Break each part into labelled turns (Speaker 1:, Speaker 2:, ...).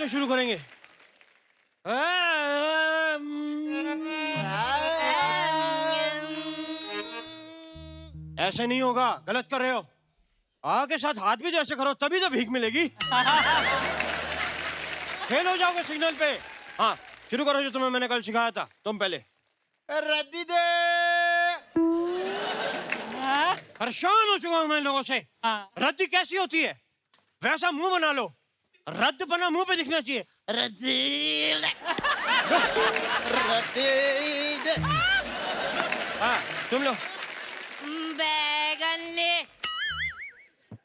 Speaker 1: से शुरू करेंगे। ऐसे नहीं होगा, गलत कर रहे हो। आ के साथ हाथ भी जैसे करो तभी तो भीख मिलेगी। फेल हो जाओगे सिग्नल पे। हाँ शुरू करो जो तुम्हें मैंने कल सिखाया था। तुम पहले।
Speaker 2: रद्दी दे।
Speaker 1: परेशान हो चुका हूं मैं लोगों से। रद्दी कैसी होती है? वैसा मुंह बना लो, रद्द बना मुंह पे दिखना चाहिए।
Speaker 2: रद्दी रद्दी दे।
Speaker 1: हाँ तुम लो।
Speaker 3: बैगन ले।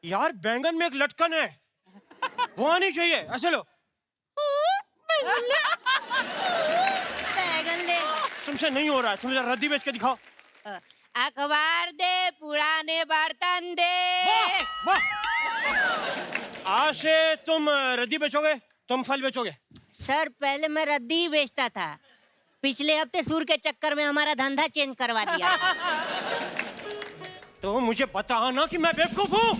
Speaker 1: यार बैंगन में एक लटकन है, वो आनी चाहिए। ऐसे लो।
Speaker 3: बैगन ले।
Speaker 1: तुमसे नहीं हो रहा है, तुम जरा रद्दी बेच के दिखाओ।
Speaker 3: अखबार दे, पुराने बर्तन दे।
Speaker 1: वाह वाह। आज से तुम रद्दी बेचोगे, तुम फल बेचोगे।
Speaker 3: सर पहले मैं रद्दी ही बेचता था, पिछले हफ्ते सूर के चक्कर में हमारा धंधा चेंज करवा दिया।
Speaker 1: तो मुझे बता ना कि मैं बेवकूफ हूँ।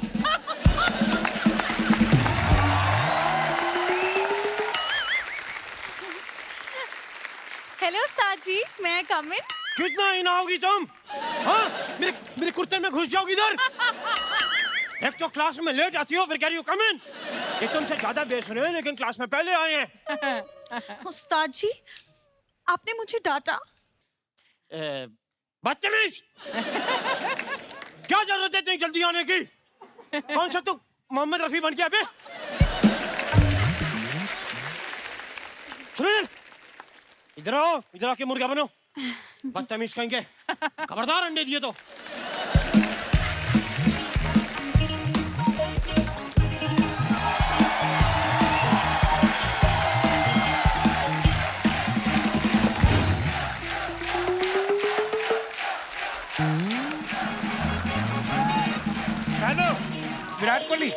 Speaker 4: हेलो उस्ताद जी, मैं कम इन?
Speaker 1: कितना ही ना होगी तुम? हाँ मेरे कुर्ते में घुस जाओगी इधर। एक तो क्लास में लेट आती हो, फिर कह रही हो कम इन। ये तुमसे ज्यादा बेच रहे हैं लेकिन क्लास में पहले आए हैं।
Speaker 4: उस्ताद जी, आपने मुझे डांटा।
Speaker 1: बदतमीज। क्या जरूरत है इतनी जल्दी आने की? कौन सा तू मोहम्मद रफी बन गया बे? सुनील इधर आओ, इधर आके मुर्गा बनो। बदतमीज कहेंगे, खबरदार अंडे दिए तो।
Speaker 5: हेलो विराट कोहली।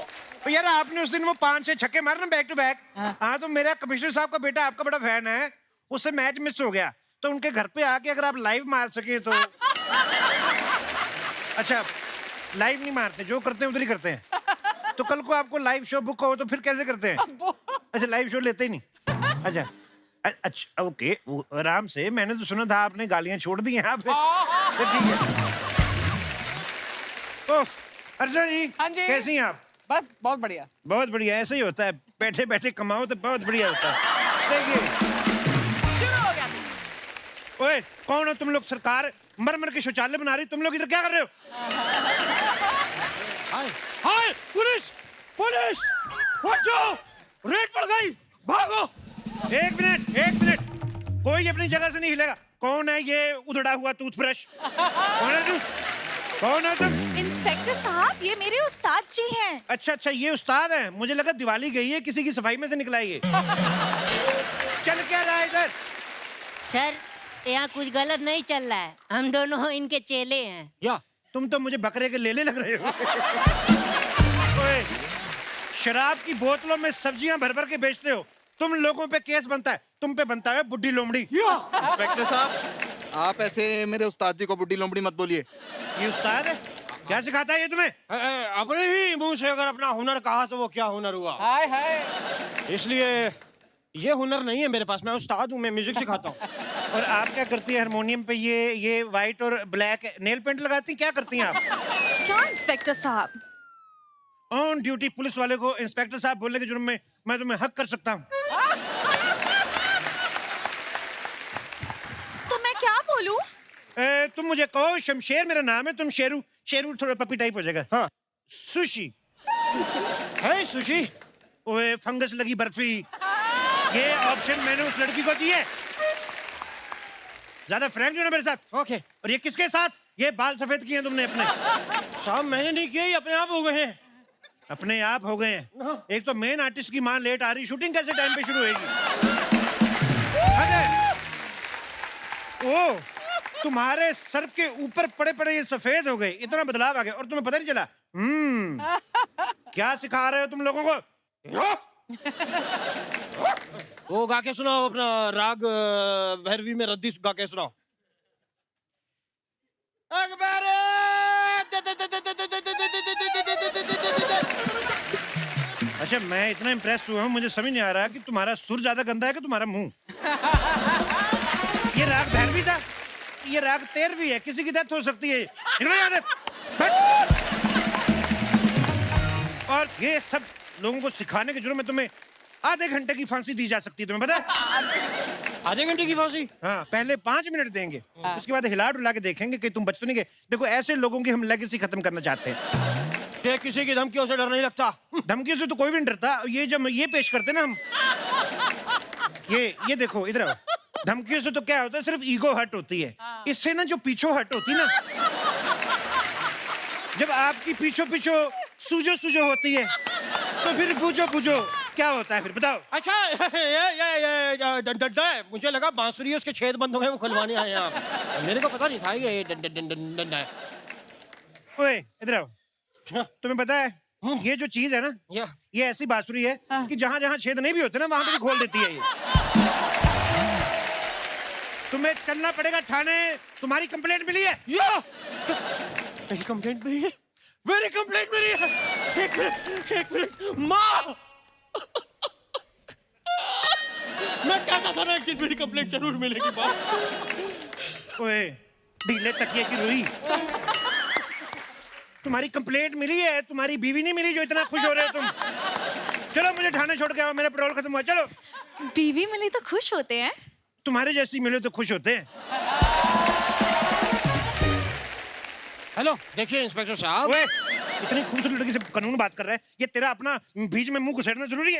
Speaker 5: तो यार आपने उस दिन वो 5-6 छक्के मारे ना बैक टू बैक। हाँ तो मेरा कमिश्नर साहब का बेटा आपका बड़ा फैन है, उससे मैच मिस हो गया, तो उनके घर पे आके अगर आप लाइव मार सके तो। अच्छा लाइव नहीं मारते, जो करते हैं उधर ही करते हैं। तो कल को आपको लाइव शो बुक हो तो फिर कैसे करते हैं? अच्छा लाइव शो लेते ही नहीं। अच्छा अच्छा ओके, आराम से। मैंने तो सुना था आपने गालियां छोड़ दी हैं आप। तो ठीक है। ओह अर्जुन जी,
Speaker 6: हाँ जी।
Speaker 5: कैसी हैं आप?
Speaker 6: बस बहुत बढ़िया।
Speaker 5: बहुत बढ़िया, ऐसे ही होता है, बैठे बैठे कमाओ तो बहुत बढ़िया होता है। देखिए
Speaker 6: शुरू हो गया।
Speaker 5: ओए कौन हो तुम लोग? सरकार मर मर के शौचालय बना रही, तुम लोग इधर क्या कर रहे हो?
Speaker 1: हाय हाय पुलिस पुलिस, बचाओ, रेड पड़ गई, भागो।
Speaker 5: एक मिनट, कोई अपनी जगह से नहीं हिलेगा। कौन है ये उधड़ा हुआ टूथब्रश? कौन है तू? कौन है तुम?
Speaker 4: इंस्पेक्टर साहब, ये मेरे उस्ताद जी हैं।
Speaker 5: अच्छा ये उस्ताद है, मुझे लगा दिवाली गई है, किसी की सफाई में से निकला है ये। चल क्या रहा है इधर?
Speaker 3: सर यहाँ कुछ गलत नहीं चल रहा है, हम दोनों इनके चेले हैं।
Speaker 1: या
Speaker 5: तुम तो मुझे बकरे के लेले लग रहे हो। ओए, शराब की बोतलों में सब्जियां भर भर के बेचते हो, तुम लोगों पे केस बनता है, तुम पे बनता है बुड्ढी लोमड़ी।
Speaker 2: इंस्पेक्टर साहब आप ऐसे मेरे उस्ताद जी को बुड्ढी लोमड़ी मत बोलिए।
Speaker 5: ये उस्ताद है? क्या सिखाता है ये तुम्हें?
Speaker 1: अपने ही मुंह से अगर अपना हुनर कहा तो वो क्या हुनर हुआ?
Speaker 6: हाय हाय।
Speaker 1: इसलिए ये हुनर नहीं है मेरे पास, मैं उस्ताद हूँ, मैं म्यूजिक सिखाता हूँ।
Speaker 5: और आप क्या करती है हारमोनियम पे? ये व्हाइट और ब्लैक नेल पेंट लगाती, क्या करती हैं आप?
Speaker 4: क्या इंस्पेक्टर साहब?
Speaker 5: ऑन ड्यूटी पुलिस वाले को इंस्पेक्टर साहब बोलने के जुर्म में मैं तुम्हें हक कर सकता हूँ।
Speaker 4: तो मैं क्या बोलूं?
Speaker 5: तुम मुझे कहो शमशेर मेरा नाम है, तुम शेरू। शेरू थोड़ा पपी टाइप हो जाएगा।
Speaker 1: हाँ
Speaker 5: सुशी
Speaker 1: है सुशी।
Speaker 5: ओए फंगस लगी बर्फी, ये ऑप्शन मैंने उस लड़की को दी है। ज्यादा फ्रैंक जो ना मेरे साथ।
Speaker 1: ओके।
Speaker 5: और ये किसके साथ? ये बाल सफेद किए हैं तुमने अपने?
Speaker 1: साहब मैंने नहीं किया, ये अपने आप हो गए हैं।
Speaker 5: अपने आप हो गए हैं? एक तो मेन आर्टिस्ट की मां लेट आ रही, शूटिंग कैसे टाइम पे शुरू होगी? ओ तुम्हारे सर के ऊपर पड़े पड़े ये सफेद हो गए, इतना बदलाव आ गया और तुम्हें पता नहीं चला? क्या सिखा रहे हो तुम लोगों को?
Speaker 1: वो गा के सुनाओ अपना राग भैरवी में रद्दी गा के सुनाओ।
Speaker 5: अच्छा, मैं इतना इम्प्रेस हुआ हूँ, मुझे समझ नहीं आ रहा कि तुम्हारा सुर ज्यादा गंदा है कि तुम्हारा मुंह। ये राग भैरवी था, ये राग तेरहवीं है, किसी की डेथ हो सकती है। निकलो यहाँ से, बैठ। और ये सब लोगों को सिखाने के जुर्म में तुम्हें आधे घंटे की फांसी दी जा सकती है, तुम्हें पता है?
Speaker 1: आधे घंटे की फांसी?
Speaker 5: हाँ, पहले 5 मिनट देंगे, उसके बाद हिला डुला के देखेंगे कि तुम बच तो नहीं गए। देखो, ऐसे लोगों की हम लेगेसी खत्म करना चाहते हैं।
Speaker 1: कि किसी की धमकियों से डर नहीं लगता।
Speaker 5: धमकी से तो कोई भी नहीं डरता। ये जब ये पेश करते ना हम, ये देखो इधर आओ। धमकियों से तो क्या होता है, सिर्फ ईगो हट होती है। इससे ना जो पीछो हट होती ना, जब आपकी पीछो सूजो होती है, तो फिर पूछो क्या होता है, फिर बताओ।
Speaker 1: अच्छा, ये डंडा है। मुझे लगा बांसुरी उसके छेद बंद हो गए, वो खुलवाने आए हैं आप। मेरे को पता नहीं था ये डंडा है।
Speaker 5: ओए इधर आओ। तुम्हें पता है, ये जो चीज है ना, ये ऐसी बांसुरी है कि जहाँ जहाँ छेद नहीं भी होते ना, वहां पे भी खोल देती है ये। तुम्हें चलना पड़ेगा थाने, तुम्हारी कंप्लेंट मिली है।
Speaker 1: मेरी कंप्लेंट मिली है, मेरी कंप्लेंट मिली है। एक मिनट माँ, मैं कहता था ना कि मेरी कंप्लेंट जरूर मिलेगी बाप।
Speaker 5: ओए ढीले तकिए की रुई, तुम्हारी कंप्लेंट मिली है, तुम्हारी बीवी नहीं मिली जो इतना खुश हो रहे हो तुम। चलो मुझे थाने छोड़ के आओ, मेरा पेट्रोल खत्म हुआ। चलो।
Speaker 4: बीवी मिली तो खुश होते हैं।
Speaker 5: तुम्हारे जैसी मिले तो खुश होते हैं।
Speaker 1: हेलो, देखिए इंस्पेक्टर साहब।
Speaker 5: ओए, इतनी खूबसूरत लड़की से कानून बात कर रहा है, ये तेरा अपना बीच में मुंह घुसेड़ना जरूरी है?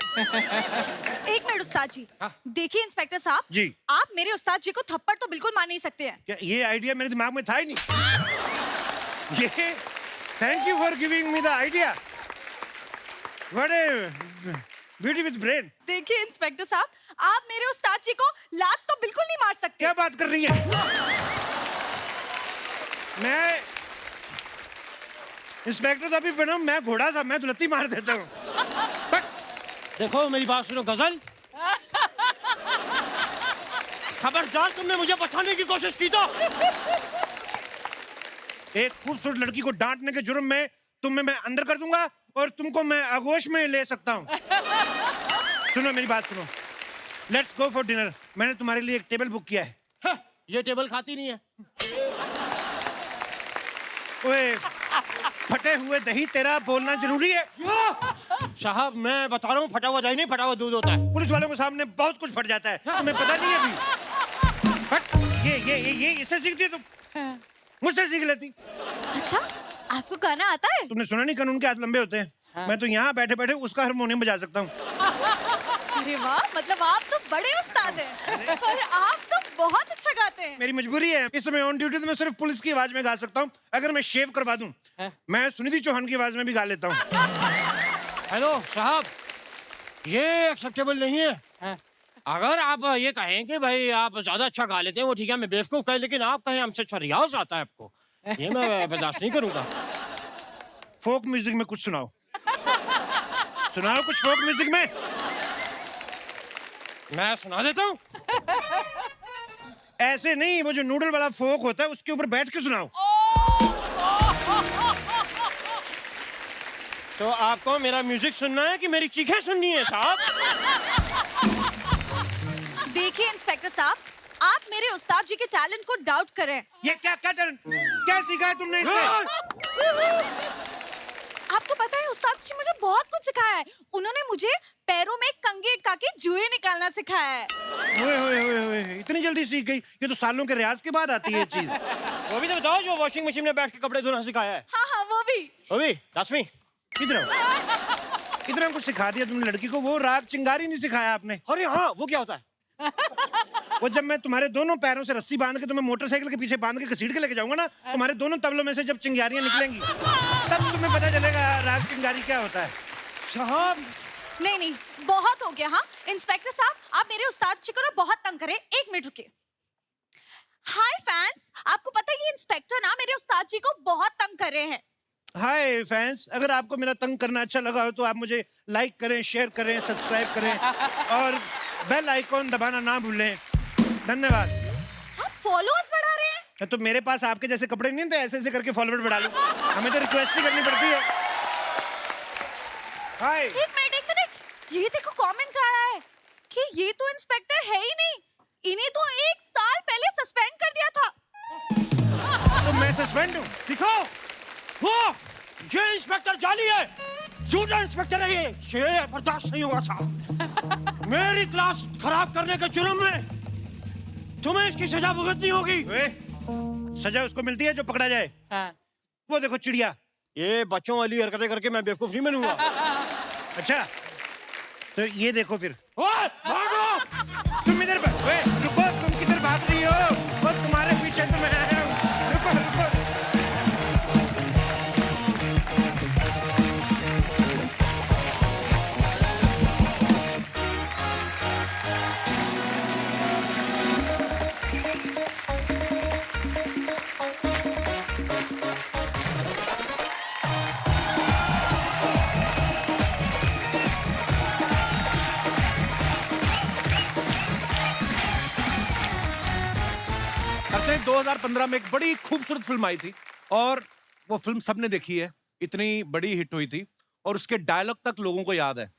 Speaker 4: एक मिनट उस्ताद जी। देखिए इंस्पेक्टर साहब
Speaker 5: जी,
Speaker 4: आप मेरे उस्ताद जी को थप्पड़ तो बिल्कुल मार नहीं सकते हैं।
Speaker 5: क्या ये आइडिया मेरे दिमाग में था ही नहीं? ये thank you for giving me the idea. What A beauty with brain.
Speaker 4: देखिए इंस्पेक्टर साहब, आप मेरे उस्ताद जी को लात तो बिल्कुल नहीं मार सकते।
Speaker 5: क्या बात कर रही है? मैं इंस्पेक्टर तो अभी बना, मैं घोड़ा था, मैं दुलत्ती मार देता हूँ।
Speaker 1: देखो मेरी बात सुनो गजल, खबरदार तुमने मुझे बचाने की कोशिश की तो।
Speaker 5: एक खूबसूरत लड़की को डांटने के जुर्म में तुम्हें मैं अंदर कर दूंगा और तुमको मैं आगोश में ले सकता हूँ। सुनो मेरी बात सुनो, लेट्स गो फॉर डिनर। मैंने तुम्हारे लिए एक टेबल बुक किया है।
Speaker 1: ये टेबल खाती नहीं है।
Speaker 5: ओए, फटे हुए दही तेरा बोलना जरूरी है।
Speaker 1: साहब मैं बता रहा हूँ, फटा हुआ दही नहीं, फटा हुआ दूध होता है।
Speaker 5: पुलिस वालों के सामने बहुत कुछ फट जाता है, तुम्हें पता नहीं है अभी। फट, ये इससे सीखती है तुम, मुझसे सीख लेती।
Speaker 4: अच्छा, आपको गाना आता है?
Speaker 5: तुमने सुना नहीं, कानून के हाथ लंबे होते हैं। मैं तो यहाँ बैठे बैठे उसका हारमोनियम बजा सकता हूँ।
Speaker 4: अरे वाह, मतलब आप तो बड़े उस्ताद हैं। और आप तो बहुत अच्छा गाते हैं।
Speaker 5: मेरी मजबूरी है, इस समय ऑन ड्यूटी तो मैं सिर्फ पुलिस की आवाज में गा सकता हूँ। अगर मैं शेव करवा दूं, मैं सुनिधि चौहान की आवाज में भी गा लेता हूँ।
Speaker 1: हेलो साहब, ये एक्सेप्टेबल नहीं है। अगर आप ये कहें कि भाई आप ज्यादा अच्छा गा लेते हैं, वो ठीक है, मैं बेवकूफ कहें, लेकिन आप कहें हमसे अच्छा रियाज आता है आपको, ये मैं बर्दाश्त नहीं करूंगा।
Speaker 5: फोक म्यूजिक में कुछ सुनाओ, सुनाओ कुछ फोक म्यूजिक में।
Speaker 1: मैं सुना देता हूँ।
Speaker 5: ऐसे नहीं, वो जो नूडल वाला फोक होता है उसके ऊपर बैठ के सुनाओ।
Speaker 1: तो आपको मेरा म्यूजिक सुनना है कि मेरी चीखें सुननी है साहब?
Speaker 4: देखिए इंस्पेक्टर साहब, आप मेरे उस्ताद जी के टैलेंट को डाउट करें।
Speaker 5: ये क्या टैलेंट, क्या सीखा है तुमने इससे?
Speaker 4: आपको पता है उस्ताद जी मुझे बहुत कुछ सिखाया है। उन्होंने मुझे पैरों में कंघी अटका के जुए निकालना सिखाया है।
Speaker 5: ओए ओए ओए ओए, इतनी जल्दी सीख गई? ये तो सालों के रियाज के बाद आती है ये चीज।
Speaker 1: वो भी तो बताओ जो वॉशिंग मशीन में बैठ के कपड़े धोना सिखाया है।
Speaker 4: हाँ हाँ, वो भी।
Speaker 1: वो भी दसवीं।
Speaker 5: इधर इतना कुछ सिखा दिया तुमने लड़की को, वो राग चिंगारी नहीं सिखाया आपने।
Speaker 1: अरे हाँ, वो क्या होता है?
Speaker 5: वो जब मैं तुम्हारे दोनों पैरों से रस्सी बांध के तुम्हें मोटरसाइकिल के पीछे बांध के घसीट के लेके जाऊंगा ना, तुम्हारे दोनों तबलों में से जब चिंगारियां निकलेंगी, तब तुम्हें पता चलेगा राग चिंगारी क्या होता है।
Speaker 1: साहब
Speaker 4: नहीं नहीं, बहुत हो गया। हाँ इंस्पेक्टर साहब, आप मेरे उस्ताद जी को ना बहुत तंग करें। 1 मिनट रुकिए। हाय फैंस, आपको पता है ये इंस्पेक्टर ना मेरे उस्ताद जी को बहुत तंग कर रहे हैं।
Speaker 5: हाय फैंस, अगर आपको मेरा तंग करना अच्छा लगा हो तो आप मुझे लाइक करें, शेयर करें, सब्सक्राइब करें और बेल आइकॉन दबाना ना भूलें। धन्यवाद।
Speaker 4: आप फॉलोअर्स बढ़ा रहे हैं?
Speaker 5: तो मेरे पास आपके जैसे कपड़े नहीं थे, ऐसे ऐसे करके फॉलोअर बढ़ा लो। हमें तो रिक्वेस्ट ही करनी पड़ती है। हाय।
Speaker 4: एक मिनट ये देखो कमेंट आया है कि ये तो इंस्पेक्टर है ही नहीं, इन्हें तो 1 साल पहले सस्पेंड कर दिया था।
Speaker 5: तो मैं सस्पेंड हूँ?
Speaker 1: दिखो वो ये इंस्पेक्टर जाली है, झूठा इंस्पेक्टर है ये बर्दाश्त नहीं होगा साहब। मेरी क्लास खराब करने के जुर्म में तुम्हें इसकी सजा भुगतनी होगी।
Speaker 5: सजा उसको मिलती है जो पकड़ा जाए।
Speaker 6: हाँ।
Speaker 5: वो देखो चिड़िया,
Speaker 1: ये बच्चों वाली हरकतें करके मैं बेवकूफ नहीं बनूंगा।
Speaker 5: अच्छा तो ये देखो फिर।
Speaker 1: ओए, भागो!
Speaker 5: तुम इधर रुको, तुम किधर भाग रही हो? वो तुम्हारे पीछे तो मैं आया हूँ। रुको रुको। अरसे 2015 में एक बड़ी खूबसूरत फिल्म आई थी और वो फिल्म सबने देखी है, इतनी बड़ी हिट हुई थी और उसके डायलॉग तक लोगों को याद है।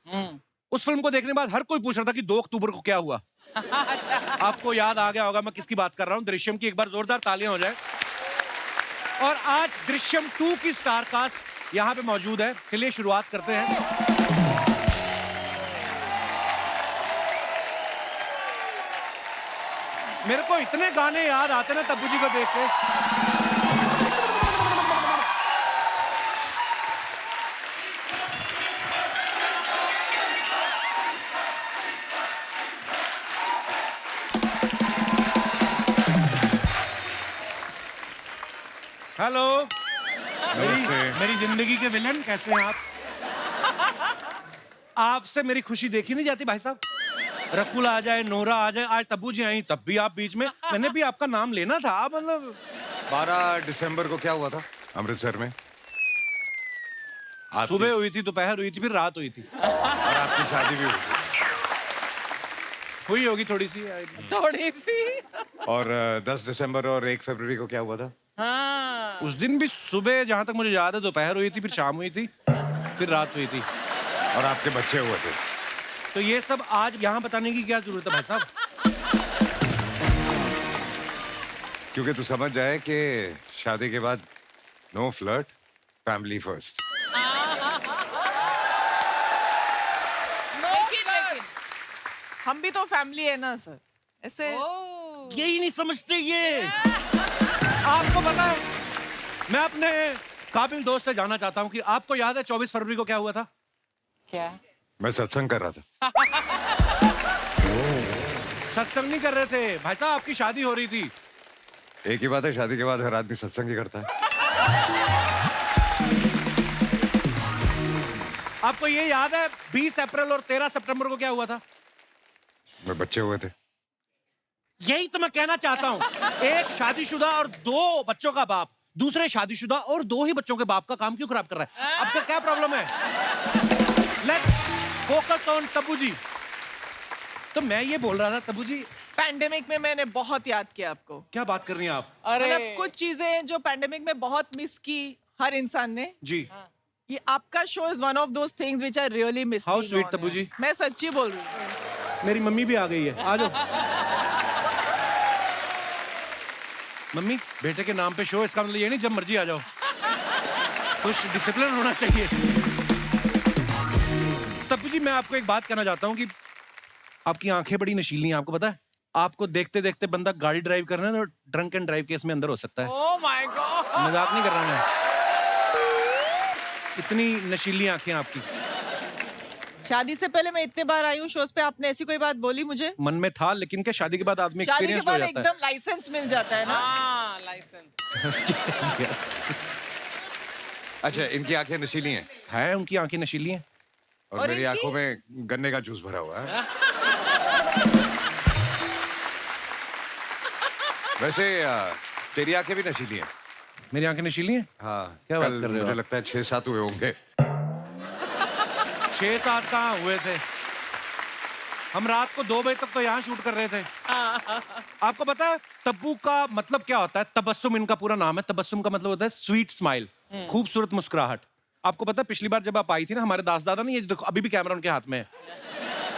Speaker 5: उस फिल्म को देखने के बाद हर कोई पूछ रहा था कि 2 अक्टूबर को क्या हुआ। आपको याद आ गया होगा मैं किसकी बात कर रहा हूं। दृश्यम की एक बार जोरदार तालियां हो जाए। और आज दृश्यम 2 की स्टार कास्ट यहाँ पे मौजूद है। चलिए शुरुआत करते हैं। मेरे को इतने गाने याद आते ना तब्बू जी को देख के। हेलो, मेरी जिंदगी के विलन कैसे हैं आप? आपसे मेरी खुशी देखी नहीं जाती भाई साहब। रकुल आ जाए, नोरा आ जाए, आज तब्बू जी आई तब भी आप बीच में। मैंने भी आपका नाम लेना था, मतलब
Speaker 7: 12 दिसंबर को क्या हुआ था अमृतसर में?
Speaker 5: सुबह हुई थी, दोपहर हुई थी, फिर रात हुई थी।
Speaker 7: और आपकी शादी भी
Speaker 5: हुई होगी थोड़ी सी।
Speaker 6: थोड़ी सी।
Speaker 7: और 10 दिसंबर और 1 फरवरी को क्या हुआ था?
Speaker 6: हाँ।
Speaker 5: उस दिन भी सुबह, जहां तक मुझे याद है, दोपहर हुई थी, फिर शाम हुई थी, फिर रात हुई थी।
Speaker 7: और आपके बच्चे हुए थे।
Speaker 5: तो ये सब आज यहाँ बताने की क्या जरूरत है भाई साहब?
Speaker 7: क्योंकि तू समझ जाए कि शादी के बाद नो फ्लर्ट, फैमिली फर्स्ट।
Speaker 6: लेकिन
Speaker 8: हम भी तो फैमिली है ना सर, ऐसे
Speaker 5: यही नहीं समझते ये। आपको पता है, मैं अपने काबिल दोस्त से जानना चाहता हूँ कि आपको याद है 24 फरवरी को क्या हुआ था?
Speaker 6: क्या?
Speaker 7: मैं सत्संग कर रहा था।
Speaker 5: सत्संग नहीं कर रहे थे भाई साहब, आपकी शादी हो रही थी।
Speaker 7: एक ही बात है, शादी के बाद हर आदमी सत्संग ही करता है।
Speaker 5: आपको ये याद है 20 अप्रैल और 13 सितंबर को क्या हुआ था?
Speaker 7: मेरे बच्चे हुए थे।
Speaker 5: यही तो मैं कहना चाहता हूँ। एक शादीशुदा और 2 बच्चों का बाप दूसरे शादीशुदा और 2 ही बच्चों के बाप का काम क्यों खराब कर रहा है? आपका क्या प्रॉब्लम है? लेट्स फोकस ऑन तब्बू जी। तो मैं ये बोल रहा था तब्बू जी,
Speaker 8: पैंडेमिक में मैंने बहुत याद किया आपको।
Speaker 5: क्या बात कर रही हैं आप?
Speaker 6: अरे
Speaker 8: मतलब कुछ चीजें जो पैंडेमिक में बहुत मिस की हर इंसान ने।
Speaker 5: जी
Speaker 8: ये आपका show is one of those things which I really miss.
Speaker 5: How sweet, Tabbu ji.
Speaker 8: मैं सच्ची बोल रही हूँ।
Speaker 5: मेरी मम्मी भी आ गई है, आ जाओ। मम्मी, बेटे के नाम पे शो, इसका मतलब ये नहीं जब मर्जी आ जाओ। कुछ डिसिप्लिन होना चाहिए। तब्बू जी, मैं आपको एक बात कहना चाहता हूँ कि आपकी आंखें बड़ी नशीली हैं। आपको पता है, आपको देखते देखते बंदा गाड़ी ड्राइव करना है तो ड्रंक एंड ड्राइव केस में अंदर हो सकता है।
Speaker 6: Oh my God.
Speaker 5: मजाक नहीं कर रहा मैं। इतनी नशीली आंखें आपकी।
Speaker 8: शादी से पहले मैं इतने बार आई हूँ शोज पे, आपने ऐसी कोई बात बोली मुझे?
Speaker 5: मन में था, लेकिन क्या शादी के बाद आदमी
Speaker 8: शादी के
Speaker 5: एक्सपीरियंस हो
Speaker 8: बाद
Speaker 5: जाता है।
Speaker 8: एकदम लाइसेंस मिल जाता है ना।
Speaker 6: हाँ, लाइसेंस।
Speaker 7: अच्छा, इनकी आंखें नशीली हैं
Speaker 5: है, उनकी आंखें नशीली हैं।
Speaker 7: और
Speaker 8: और
Speaker 7: मेरी
Speaker 8: इनकी?
Speaker 7: आंखों में गन्ने का जूस भरा हुआ है। वैसे तेरी आंखें भी नशीली हैं।
Speaker 5: मेरी आंखें नशीली हैं?
Speaker 7: हाँ,
Speaker 5: क्या बात
Speaker 7: कल
Speaker 5: कर रहे हो
Speaker 7: मुझे
Speaker 5: आप?
Speaker 7: लगता है 6-7 हुए होंगे।
Speaker 5: 6-7 कहाँ हुए थे? हम रात को 2 बजे तक तो यहाँ शूट कर रहे थे। आपको पता है तब्बू का मतलब क्या होता है? तबस्सुम इनका पूरा नाम है। तबस्सुम का मतलब होता है स्वीट स्माइल, खूबसूरत मुस्कुराहट। आपको पता है पिछली बार जब आप आई थी ना हमारे दास दादा ने, ये देखो अभी भी कैमरा उनके हाथ में है,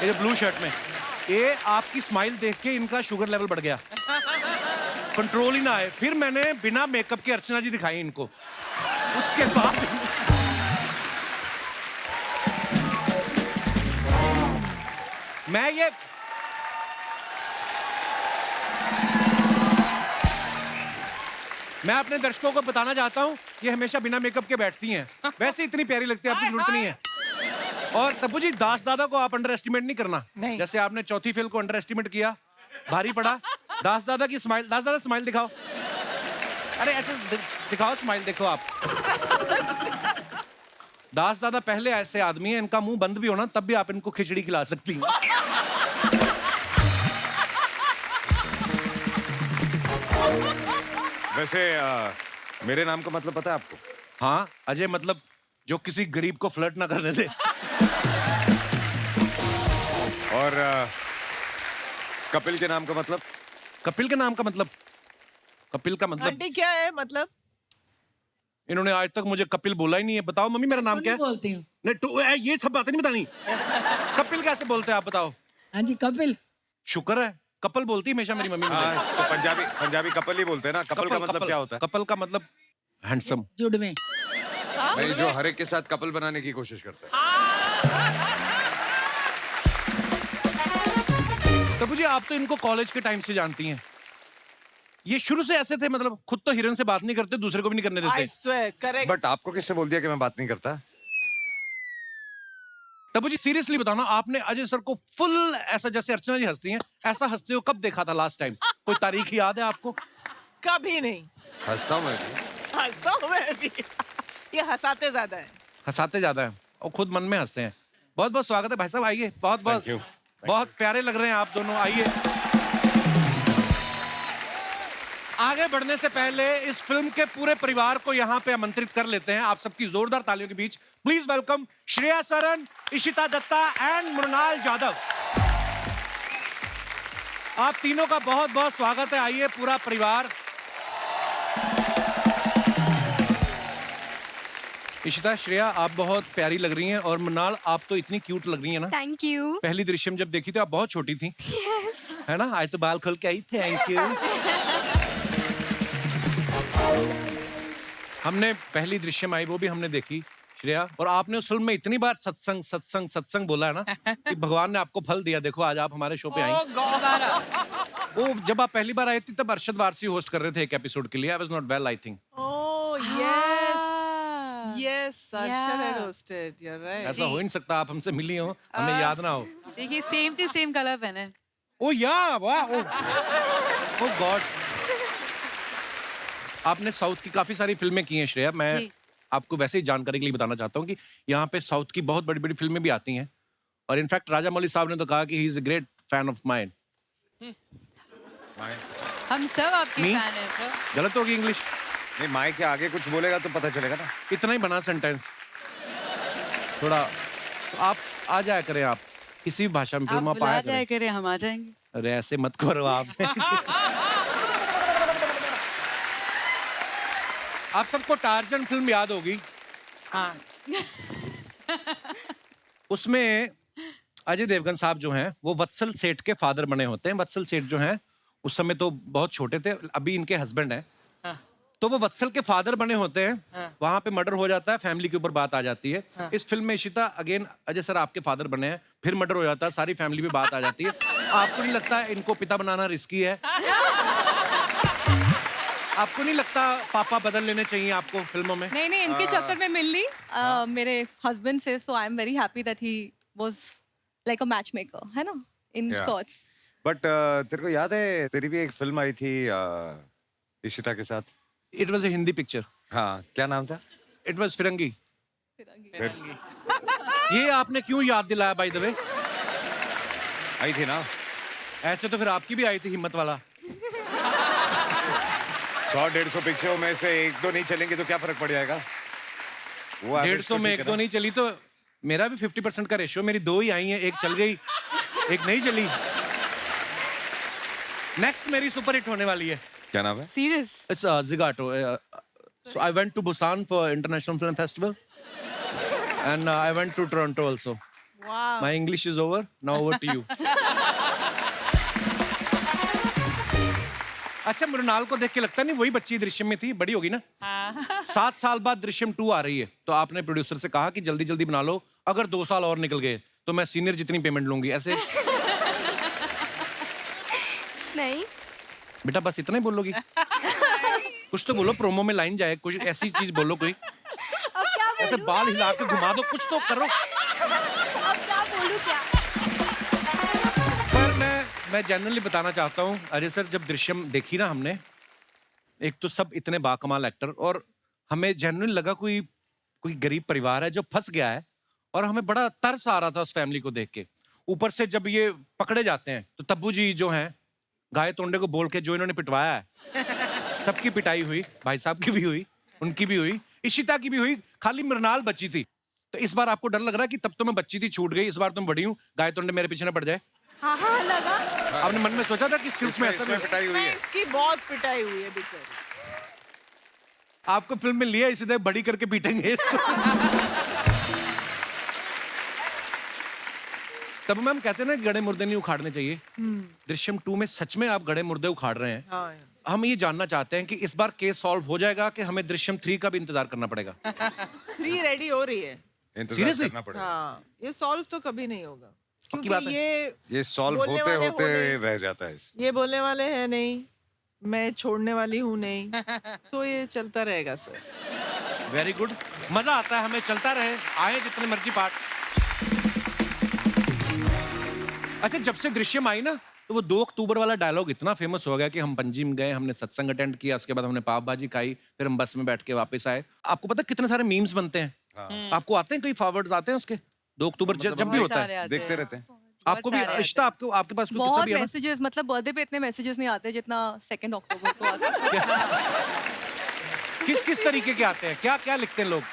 Speaker 5: ये ब्लू शर्ट में, ये आपकी स्माइल देख के इनका शुगर लेवल बढ़ गया, कंट्रोल ही ना आए। फिर मैंने बिना मेकअप के अर्चना जी दिखाई इनको, उसके बाद मैं अपने दर्शकों को बताना चाहता हूँ, ये हमेशा बिना मेकअप के बैठती हैं, वैसे इतनी प्यारी लगती है, आपकी जरूरत नहीं है। और तब्बू जी, दास दादा को आप अंडर एस्टिमेट नहीं करना,
Speaker 8: नहीं।
Speaker 5: जैसे आपने चौथी फेल को अंडर एस्टिमेट किया, भारी पड़ा। दास दादा की स्माइल, दास दादा स्माइल दिखाओ, अरे ऐसे दिखाओ स्माइल, देखो आप। दास दादा पहले ऐसे आदमी है, इनका मुंह बंद भी होना तब भी आप इनको खिचड़ी खिला सकती हैं।
Speaker 7: वैसे मेरे नाम का मतलब पता है आपको?
Speaker 5: हाँ, अजय, मतलब जो किसी गरीब को फ्लर्ट ना करने दे।
Speaker 7: और कपिल के नाम का मतलब?
Speaker 5: कपिल के नाम का मतलब? कपिल का मतलब
Speaker 8: आंटी क्या है मतलब?
Speaker 5: इन्होंने आज तक मुझे कपिल बोला ही नहीं है। बताओ मम्मी, मेरा नाम क्या है?
Speaker 9: बोलती हूँ।
Speaker 5: नहीं तो ये सब बातें नहीं बतानी। कपिल कैसे बोलते हैं आप बताओ?
Speaker 9: हाँ जी, कपिल।
Speaker 5: शुक्र है, कपल बोलती है हमेशा मेरी मम्मी मुझे।
Speaker 7: हाँ, तो पंजाबी कपल ही बोलते हैं ना। कपल का मतलब क्या होता है?
Speaker 5: कपल का मतलब हैंडसम।
Speaker 9: जुड़ में।
Speaker 7: नहीं, जो हर एक के साथ कपल बनाने की कोशिश करता है।
Speaker 5: तो मुझे, आप तो इनको कॉलेज के टाइम से जानती हैं, ये शुरू से ऐसे थे, मतलब खुद तो हिरन से बात नहीं करते, दूसरे को भी नहीं करने
Speaker 8: I
Speaker 5: देते।
Speaker 8: swear, correct.
Speaker 7: बट आपको किसने बोल दिया कि मैं बात नहीं करता?
Speaker 5: तब मुझे सीरियसली बताना, आपने अजय सर को फुल ऐसा, जैसे अर्चना जी हंसती हैं, ऐसा हंसते हो कब देखा था लास्ट टाइम? कोई तारीख याद है आपको?
Speaker 8: कभी नहीं।
Speaker 7: हंसता हूँ मैं भी।
Speaker 8: हंसता हूँ मैं भी। ये हंसाते ज्यादा है।
Speaker 5: हंसाते ज्यादा है और खुद मन में हंसते हैं। बहुत बहुत स्वागत है भाई साहब, आइए। बहुत बहुत
Speaker 7: Thank you.
Speaker 5: बहुत प्यारे लग रहे हैं आप दोनों, आइए। आगे बढ़ने से पहले इस फिल्म के पूरे परिवार को यहाँ पे आमंत्रित कर लेते हैं, आप सबकी जोरदार तालियों के बीच। Please welcome Shreya Saran, Ishita Dutta and Mrunal Jadhav. आप तीनों का बहुत बहुत स्वागत है, आइए पूरा परिवार। इशिता, श्रेया, आप बहुत प्यारी लग रही हैं, और मृणाल, आप तो इतनी क्यूट लग रही हैं ना।
Speaker 4: Thank you.
Speaker 5: पहली दृश्यम जब देखी थी आप बहुत छोटी थी,
Speaker 4: यस।
Speaker 5: है ना? आज तो बाल खोल के आई। Thank you. हमने पहली दृश्यम आई, वो भी हमने देखी श्रेया, और आपने उस फिल्म में इतनी बार सत्संग सत्संग सत्संग बोला है ना कि भगवान ने आपको फल दिया। देखो आज आप हमारे शो पे आई। वो जब आप पहली बार आई थी तब अरशद वारसी होस्ट कर रहे थे एक एपिसोड के लिए। I was not well, I think.
Speaker 8: Oh yes, yes. Arshad had hosted. You're right.
Speaker 5: ऐसा हो ही नहीं सकता, आप हमसे मिली हो, हमें याद ना हो।
Speaker 6: देखिए सेम टू सेम कलर पहने।
Speaker 5: ओ या, वाह, ओ गॉड। आपने साउथ की काफी सारी फिल्में की हैं श्रेया। मैं आपको वैसे ही जानकारी के लिए बताना चाहता हूँ कि यहाँ पे साउथ की बहुत बड़ी बड़ी फिल्में भी आती हैं, और इनफैक्ट राजा मौली साहब ने तो कहा कि he is a great fan of mine.
Speaker 6: हम सब आपके
Speaker 5: Me?
Speaker 6: फैन हैं सर।
Speaker 5: गलत होगी इंग्लिश?
Speaker 7: नहीं, माइक के आगे कुछ बोलेगा तो पता चलेगा ना।
Speaker 5: इतना ही बना सेंटेंस थोड़ा। तो आप आ जाया करें, आप किसी भी भाषा में
Speaker 6: आप
Speaker 5: फिल्म आप
Speaker 6: बुला
Speaker 5: आया
Speaker 6: जाया
Speaker 5: करें।
Speaker 6: करें, हम आ जाएंगे।
Speaker 5: अरे ऐसे मत करो आप। आप सबको टार्जन फिल्म याद होगी।
Speaker 6: हाँ।
Speaker 5: उसमें अजय देवगन साहब जो हैं वो वत्सल सेठ के फादर बने होते हैं। वत्सल सेठ जो हैं उस समय तो बहुत छोटे थे, अभी इनके हस्बैंड हैं। तो वो वत्सल के फादर बने होते हैं। वहां पे मर्डर हो जाता है, फैमिली के ऊपर बात आ जाती है। इस फिल्म में इशिता अगेन अजय सर आपके फादर बने हैं, फिर मर्डर हो जाता है, सारी फैमिली पे बात आ जाती है। आपको नहीं लगता इनको पिता बनाना रिस्की है? आपको नहीं लगता पापा बदल लेने चाहिए आपको फिल्मों में?
Speaker 10: नहीं नहीं, इनके चक्कर में मिल ली मेरे हस्बैंड से, so I am very happy that he was like a match maker, है ना, इन
Speaker 7: Yeah.
Speaker 10: सॉर्ट्स।
Speaker 7: बट तेरे को याद है तेरी भी एक फिल्म आई थी इशिता के साथ?
Speaker 5: It was a Hindi picture.
Speaker 7: हाँ, क्या नाम था?
Speaker 5: इट वाज फिरंगी।
Speaker 7: फिर
Speaker 5: ये आपने क्यों याद दिलाया बाय द वे?
Speaker 7: आई थी ना।
Speaker 5: ऐसे तो फिर आपकी भी आई थी हिम्मत वाला।
Speaker 7: 100-150 पिक्चरों में से 1-2 नहीं चलेंगे तो क्या फर्क पड़ जाएगा? वो average
Speaker 5: 150
Speaker 7: तो
Speaker 5: में
Speaker 7: ठीक
Speaker 5: एक
Speaker 7: है
Speaker 5: दो
Speaker 7: ना।
Speaker 5: नहीं चली तो मेरा भी 50% का रेशियो। मेरी 2 ही आई हैं, एक चल गई, एक नहीं चली। नेक्स्ट मेरी सुपर हिट होने वाली है।
Speaker 7: क्या नाम है?
Speaker 6: Serious?
Speaker 5: It's Zagato. So I went to Busan for International Film Festival. And I went to Toronto also.
Speaker 8: Wow.
Speaker 5: My English is over. Now over to you. अच्छा, मृणाल को देख के लगता नहीं वही बच्ची दृश्यम में थी, बड़ी होगी ना? 7 साल बाद दृश्यम 2 आ रही है, तो आपने प्रोड्यूसर से कहा कि जल्दी जल्दी बना लो, अगर 2 साल और निकल गए तो मैं सीनियर जितनी पेमेंट लूंगी, ऐसे?
Speaker 10: नहीं,
Speaker 5: बेटा बस इतना ही बोलोगी? कुछ तो बोलो, प्रोमो में लाइन जाए, कुछ ऐसी चीज बोलो कोई, ऐसे बाल हिला के घुमा दो, कुछ तो करो।
Speaker 4: अब क्या बोलूं क्या?
Speaker 5: पर मैं जनरली बताना चाहता हूँ, अजय सर, जब दृश्यम देखी ना हमने, एक तो सब इतने बाकमाल एक्टर, और हमें जेन्युइन लगा कोई गरीब परिवार है जो फंस गया है, और हमें बड़ा तरस आ रहा था उस फैमिली को देख के। ऊपर से जब ये पकड़े जाते हैं तो तब्बू जी जो हैं, गाय तोंडे को बोल के जो इन्होंने पिटवाया है, सबकी पिटाई हुई, भाई साहब की भी हुई, उनकी भी हुई, इशिता की भी हुई, खाली मृणाल बची थी। तो इस बार आपको डर लग रहा है कि तब तो मैं बच्ची थी, छूट गई, इस बार तुम बड़ी हूँ, गाय तोंडे मेरे पीछे ना पड़ जाए?
Speaker 4: हाँ हाँ लगा।
Speaker 5: आपने मन में सोचा था कि स्क्रिप्ट में ऐसा
Speaker 7: इसमें पिटाई हुई है?
Speaker 8: इसकी बहुत पिटाई हुई है बेचारी।
Speaker 5: आपको फिल्म में लिया इसी तरह बड़ी करके पीटेंगे इसको। तब मैम कहते हैं ना गड़े मुर्दे नहीं उखाड़ने चाहिए। दृश्यम 2 में सच में आप गड़े मुर्दे उखाड़ रहे हैं।
Speaker 8: हाँ,
Speaker 5: हम ये जानना चाहते हैं कि इस बार केस सॉल्व हो जाएगा कि हमें दृश्यम 3 का भी इंतजार करना पड़ेगा?
Speaker 8: 3 रेडी हो रही है।
Speaker 7: इंतजार
Speaker 5: Seriously?
Speaker 7: करना पड़ेगा।
Speaker 8: हाँ, ये सॉल्व तो कभी नहीं होगा,
Speaker 5: पक्की बात
Speaker 8: क्योंकि
Speaker 5: है।
Speaker 7: ये सॉल्व
Speaker 8: बोलने
Speaker 7: होते
Speaker 8: वाले
Speaker 7: होते
Speaker 8: होने-
Speaker 7: रह जाता है।
Speaker 8: ये बोलने वाले हैं नहीं, मैं छोड़ने वाली हूँ नहीं, तो ये चलता रहेगा सर।
Speaker 5: वेरी गुड, मजा आता है हमें, चलता रहे, आए जितने मर्जी पार्ट। अच्छा, जब से दृश्यम आई ना, तो वो 2 अक्टूबर वाला डायलॉग इतना फेमस हो गया कि हम पंजीम गए, हमने सत्संग अटेंड किया, उसके बाद हमने पाव भाजी खाई, फिर हम बस में बैठ के वापस आए। आपको पता कितने सारे मीम्स बनते हैं? आपको आते हैं, कोई फॉरवर्ड्स आते हैं उसके? 2 अक्टूबर जब भी होता है
Speaker 7: देखते रहते हैं।
Speaker 5: आपको भी इश्ता, आपके पास कोई किस्सा
Speaker 10: बहुत
Speaker 5: भी है ना?
Speaker 10: मैसेजेस, मतलब बर्थडे पे इतने मैसेजेस नहीं आते जितना 2 अक्टूबर को आते हैं।
Speaker 5: किस तरीके के आते हैं? क्या क्या लिखते हैं लोग?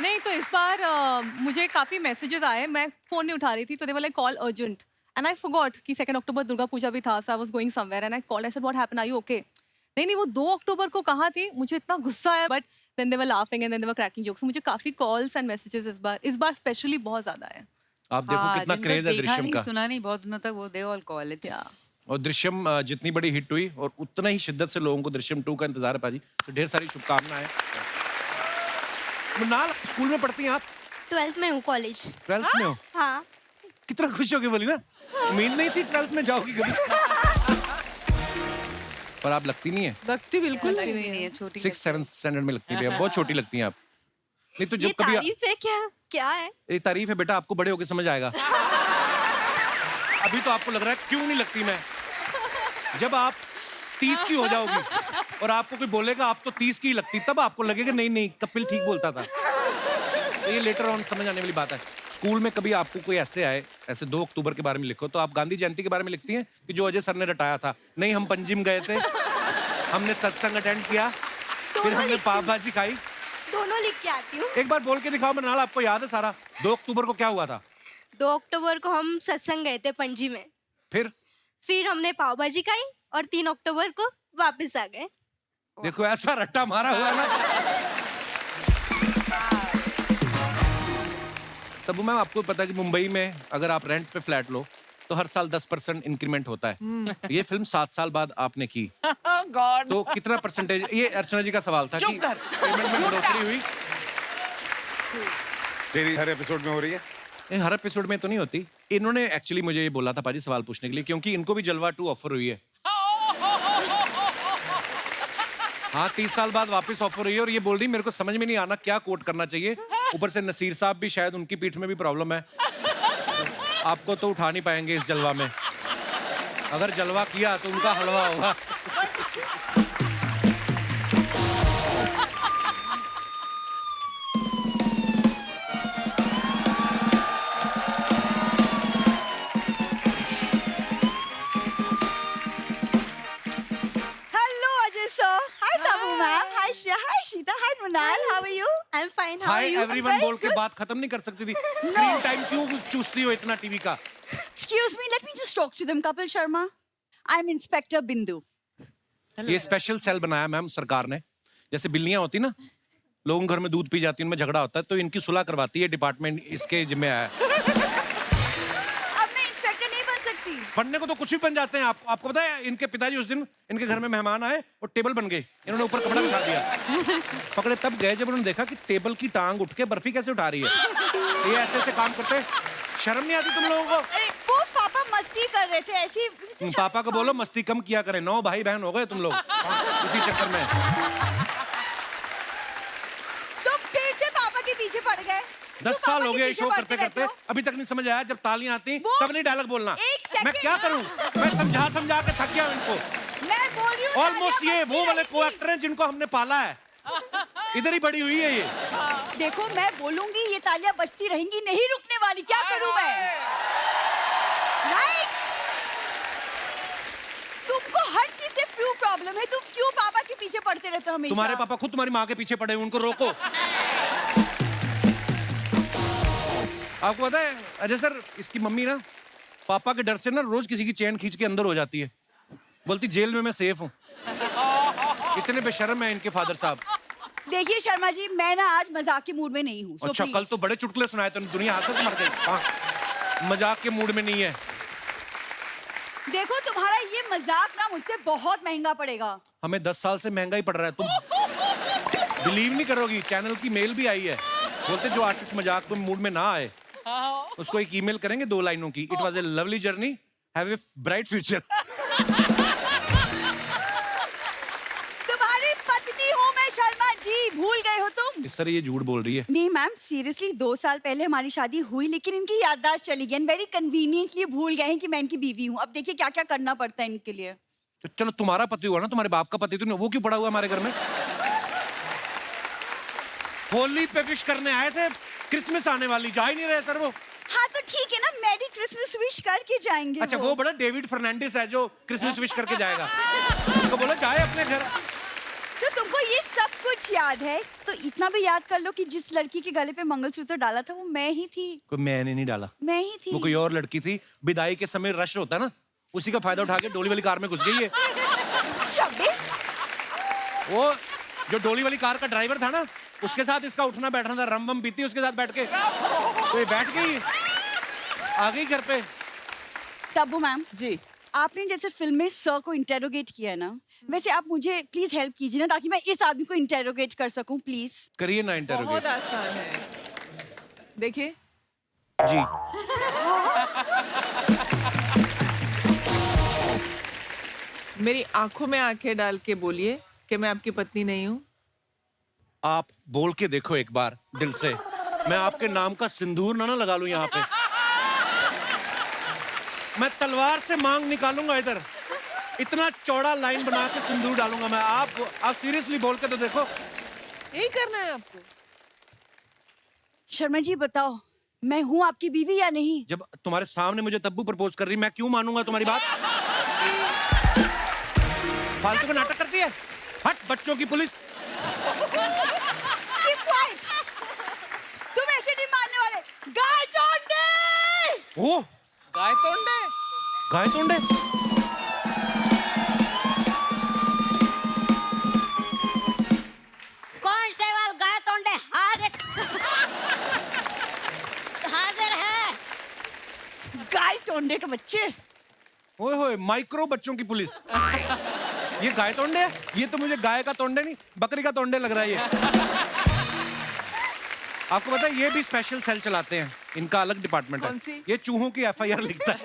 Speaker 10: नहीं, तो इस बार मुझे काफी मैसेजेस आए, मैं फोन नहीं उठा रही थी, तो they were like call urgent and I forgot कि 2 अक्टूबर दुर्गा पूजा भी था, so I was going somewhere and I called, I said what happened, are you okay? नहीं, वो 2 अक्टूबर को कहाँ थी, मुझे इतना गुस्सा आया, but then they were laughing and then they were cracking jokes. मुझे काफी कॉल्स एंड मैसेजेस इस बार स्पेशली बहुत ज्यादा है।
Speaker 5: आप देखो कितना क्रेज है दृश्यम का।
Speaker 6: सुना नहीं बहुत दिनों तक, वो दे ऑल कॉल इट।
Speaker 5: और दृश्यम जितनी बड़ी हिट हुई, और उतना ही शिद्दत से लोगों को दृश्यम 2 का इंतजार है पाजी, तो ढेर सारी शुभकामनाएं। मृणाल, स्कूल में पढ़ती हैं आप?
Speaker 4: 12th में हूँ, कॉलेज।
Speaker 5: 12th में हो?
Speaker 4: हाँ।
Speaker 5: कितना खुश होगी बोली ना, उम्मीद नहीं थी 12th में जाओगी कभी। पर आप लगती नहीं है।
Speaker 8: लगती बिल्कुल
Speaker 6: लगती
Speaker 8: नहीं
Speaker 6: नहीं है, छोटी
Speaker 5: 6th 7th स्टैंडर्ड में लगती है, बहुत छोटी लगती हैं आप। नहीं तो
Speaker 4: ये
Speaker 5: जब कभी
Speaker 4: तारीफ है क्या? क्या है?
Speaker 5: ये तारीफ है बेटा, आपको बड़े होके समझ आएगा। अभी तो आपको लग रहा है क्यों नहीं लगती मैं। जब आप 30 की हो जाओगी और आपको कोई बोलेगा आप तो 30 की ही लगती, तब आपको लगेगा नहीं कपिल ठीक बोलता था। तो ये लेटर ऑन समझ आने वाली बात है। स्कूल में कभी आपको कोई ऐसे आए, ऐसे 2 अक्टूबर के बारे में लिखो, तो आप गांधी जयंती के बारे में लिखती हैं कि जो अजय सर ने रटाया था? नहीं, हम पंजिम गए थे, हमने सत्संग अटेंड किया, फिर हमने पाव भाजी खाई।
Speaker 4: दोनों लिख के आती हूँ।
Speaker 5: एक बार बोल के दिखाओ मृणाल, आपको याद है सारा? 2 अक्टूबर को क्या हुआ था?
Speaker 4: 2 अक्टूबर को हम सत्संग गए थे पणजी में, फिर हमने पाव भाजी खाई और 3 अक्टूबर को वापस आ गए।
Speaker 5: देखो ऐसा रट्टा मारा हुआ है ना। तब मैम आपको पता है कि मुंबई में अगर आप रेंट पे फ्लैट लो तो हर साल 10% इंक्रीमेंट होता है। ये फिल्म 7 साल बाद आपने की, तो कितना परसेंटेज? ये अर्चना जी का सवाल था कि पेमेंट में बढ़ोतरी हुई।
Speaker 7: तेरी हर एपिसोड में हो रही है?
Speaker 5: ये हर एपिसोड में तो नहीं होती। इन्होंने एक्चुअली मुझे ये बोला था पाजी सवाल पूछने के लिए, क्योंकि इनको भी जलवा 2 ऑफर हुई है। हाँ, 30 साल बाद वापस ऑफर हुई है, और ये बोल रही मेरे को समझ में नहीं आना क्या कोट करना चाहिए। ऊपर से नसीर साहब भी, शायद उनकी पीठ में भी प्रॉब्लम है, आपको तो उठा नहीं पाएंगे इस जलवा में। अगर जलवा किया तो उनका हलवा होगा।
Speaker 9: Hello, Ajay sir. Hi, Tabu ma'am. Hi, Hi, Sheeta. Hi, Mrinal. How are you?
Speaker 4: I'm fine. How are
Speaker 5: hi
Speaker 4: you?
Speaker 5: Everyone बोल के बात खत्म नहीं कर सकती थी। स्क्रीन टाइम क्यों चूसती हो इतना टीवी का?
Speaker 9: Excuse me. Let me just talk to them, Kapil Sharma. I'm Inspector Bindu.
Speaker 5: ये स्पेशल सेल बनाया मैम सरकार ने, जैसे बिल्लियां होती ना, लोगों के घर में दूध पी जाती है, उनमें झगड़ा होता है, तो इनकी सुलह करवाती है डिपार्टमेंट, इसके जिम्मे आया।
Speaker 9: अब मैं इंस्पेक्टर नहीं बन सकती।
Speaker 5: बनने को तो कुछ भी बन जाते हैं। आपको पता है इनके पिताजी उस दिन इनके घर में मेहमान आए और टेबल बन गए, इन्होंने ऊपर कपड़ा बिछा दिया। पकड़े तब गए जब उन्होंने देखा कि टेबल की टांग उठ के बर्फी कैसे उठा रही है। ये ऐसे ऐसे काम करते हैं, शर्म नहीं आती तुम लोगों को?
Speaker 9: अरे वो पापा मस्ती कर रहे थे ऐसी।
Speaker 5: पापा को बोलो मस्ती कम किया करें, 9 भाई बहन हो गए तुम लोग इसी चक्कर में।
Speaker 9: तुम फिर से पापा के पीछे पड़ गए।
Speaker 5: 10 साल हो गए शो करते करते, अभी तक नहीं समझ आया। जब तालियां आती तब नहीं डायलॉग बोलना। मैं क्या करूं? मैं समझा समझा के थक गया इनको।
Speaker 9: मैं बोल रही हूँ
Speaker 5: ऑलमोस्ट ये वो वाले को एक्टर हैं जिनको हमने पाला है, इधर ही बड़ी हुई है ये।
Speaker 9: देखो मैं बोलूंगी ये तालियां बजती रहेंगी, नहीं रुकने वाली। क्या करूं मैं? राइट। तुमको हर चीज से क्यों प्रॉब्लम है? तुम क्यों पापा के पीछे पड़ते रहते हो हमेशा?
Speaker 5: तुम्हारे पापा खुद तुम्हारी माँ के पीछे पड़े हैं, उनको रोको। आपको पता है अजय सर, इसकी मम्मी ना पापा के डर से ना रोज किसी की चेन खींच के अंदर हो जाती है, बोलती जेल में मैं सेफ हूँ। इतने बेशर्म है इनके फादर साहब।
Speaker 9: देखिए शर्मा जी, मैं ना आज मजाक के मूड में नहीं हूँ।
Speaker 5: अच्छा, कल तो बड़े चुटकुले सुनाए थे, दुनिया हाथ से मर गई। हाँ, मजाक के मूड में नहीं है।
Speaker 9: देखो तुम्हारा ये मजाक ना मुझसे बहुत महंगा पड़ेगा।
Speaker 5: हमें 10 साल से महंगा ही पड़ रहा है। तुम बिलीव नहीं करोगी, चैनल की मेल भी आई है, बोलते जो आर्टिस्ट मजाक में मूड में ना आए उसको एक ईमेल करेंगे 2 लाइनों की, it was a lovely journey, have a bright future.
Speaker 9: तुम्हारी पत्नी हूँ मैं शर्मा जी, भूल गए हो तुम?
Speaker 5: इस तरह ये झूठ बोल रही है।
Speaker 9: नहीं मैम, सीरियसली 2 साल पहले हमारी शादी हुई, लेकिन इनकी याददाश्त चली गई। वेरी कन्वीनियंटली भूल गए हैं कि मैं इनकी बीवी हूँ। अब देखिए क्या क्या करना पड़ता है इनके लिए।
Speaker 5: तो चलो तुम्हारा पति हुआ ना, तुम्हारे बाप का पति तो नहीं, वो क्यों पड़ा हुआ हमारे घर में? होली पे विश करने आए थे, क्रिसमस आने वाली, जा ही नहीं रहे सर वो।
Speaker 9: हाँ तो ठीक है ना, मैरी क्रिसमस विश करके जाएंगे।
Speaker 5: अच्छा, वो बड़ा डेविड फर्नांडिस है जो क्रिसमस विश करके जाएगा, उसको बोलो जाए अपने घर।
Speaker 9: तो तुमको ये सब कुछ याद है, तो इतना भी याद कर लो कि जिस लड़की के गले पे मंगलसूत्र डाला था वो मैं ही थी।
Speaker 5: कोई मैंने नहीं डाला,
Speaker 9: मैं ही थी।
Speaker 5: वो कोई और लड़की थी। विदाई के समय रश होता है ना, उसी का फायदा उठा के डोली वाली कार में घुस गई है। वो जो डोली वाली कार का ड्राइवर था ना, उसके साथ इसका उठना बैठना था, रम वम पीती उसके साथ बैठ के, तो ये बैठ गई, आ गई घर पे।
Speaker 9: तब्बू मैम
Speaker 8: जी,
Speaker 9: आपने जैसे फिल्म में सर को इंटेरोगेट किया है ना, वैसे आप मुझे प्लीज हेल्प कीजिए ना, ताकि मैं इस आदमी को इंटेरोगेट कर सकूं। प्लीज
Speaker 5: करिए ना इंटरव्यू।
Speaker 8: बहुत आसान है। देखिए
Speaker 5: जी।
Speaker 8: मेरी आंखों में आंखें डाल के बोलिए कि मैं आपकी पत्नी नहीं हूँ।
Speaker 5: आप बोल के देखो एक बार दिल से, मैं आपके नाम का सिंदूर ना लगा लूं यहाँ पे, मैं तलवार से मांग निकालूंगा इधर, इतना चौड़ा लाइन बना के सिंदूर डालूंगा मैं। आप सीरियसली बोल के तो देखो।
Speaker 8: यही करना है आपको?
Speaker 9: शर्मा जी बताओ, मैं हूँ आपकी बीवी या नहीं?
Speaker 5: जब तुम्हारे सामने मुझे तब्बू प्रपोज कर रही, मैं क्यों मानूंगा तुम्हारी बात? फालतू का नाटक करती है, हट बच्चों की पुलिस।
Speaker 9: Keep quiet! तुम ऐसे नहीं मानने वाले। गाय तोंडे!
Speaker 5: ओ,
Speaker 8: गाय तोंडे?
Speaker 5: गाय तोंडे?
Speaker 3: कांस्टेबल गाय तोंडे हाजिर है।
Speaker 9: गाय तोंडे के बच्चे।
Speaker 5: ओए होए, माइक्रो बच्चों की पुलिस। ये गाय तोंडे है? ये तो मुझे गाय का तोंडे नहीं, बकरी का तोंडे लग रहा है ये। आपको पता है ये भी स्पेशल सेल चलाते हैं, इनका अलग डिपार्टमेंट है।
Speaker 8: कौन सी?
Speaker 5: ये चूहों की FIR लिखता है।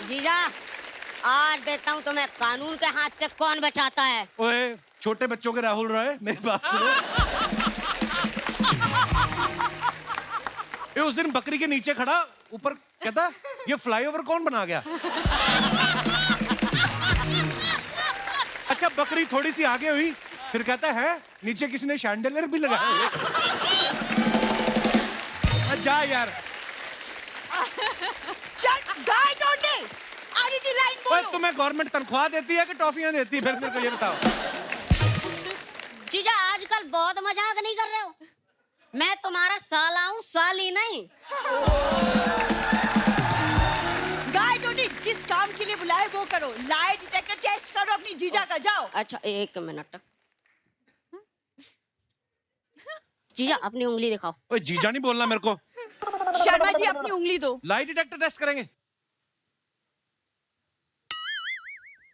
Speaker 3: जीजा, आज देखता हूँ तुम्हें कानून के हाथ से कौन बचाता है।
Speaker 5: ओए, छोटे बच्चों के राहुल रॉय, मेरी बात सुनो। ये उस दिन बकरी के नीचे खड़ा, ऊपर कहता ये फ्लाईओवर कौन बना गया? अच्छा, बकरी थोड़ी सी आगे हुई, फिर कहता है नीचे किसी ने शैंडलियर भी लगाया हुआ है। जा यार।
Speaker 9: चल गाय तोंडे, आगे की लाइन
Speaker 5: ओए,
Speaker 9: बोलो।
Speaker 5: तुम्हें गवर्नमेंट तनख्वाह देती है कि टॉफियां देती है? फिर मेरे को ये बताओ।
Speaker 3: जीजा, आजकल बहुत मजाक नहीं कर रहे हो? मैं तुम्हारा साला हूँ, साली नहीं।
Speaker 9: गाय तोंडे, जिस काम के लिए बुलाए वो करो। लाई डिटेक्टर टेस्ट करो अपनी जीजा का, जाओ।
Speaker 3: अच्छा, 1 मिनट। जीजा अपनी उंगली दिखाओ।
Speaker 5: ओए जीजा नहीं बोलना मेरे को।
Speaker 9: शर्मा जी अपनी उंगली दो।
Speaker 5: लाई डिटेक्टर टेस्ट करेंगे।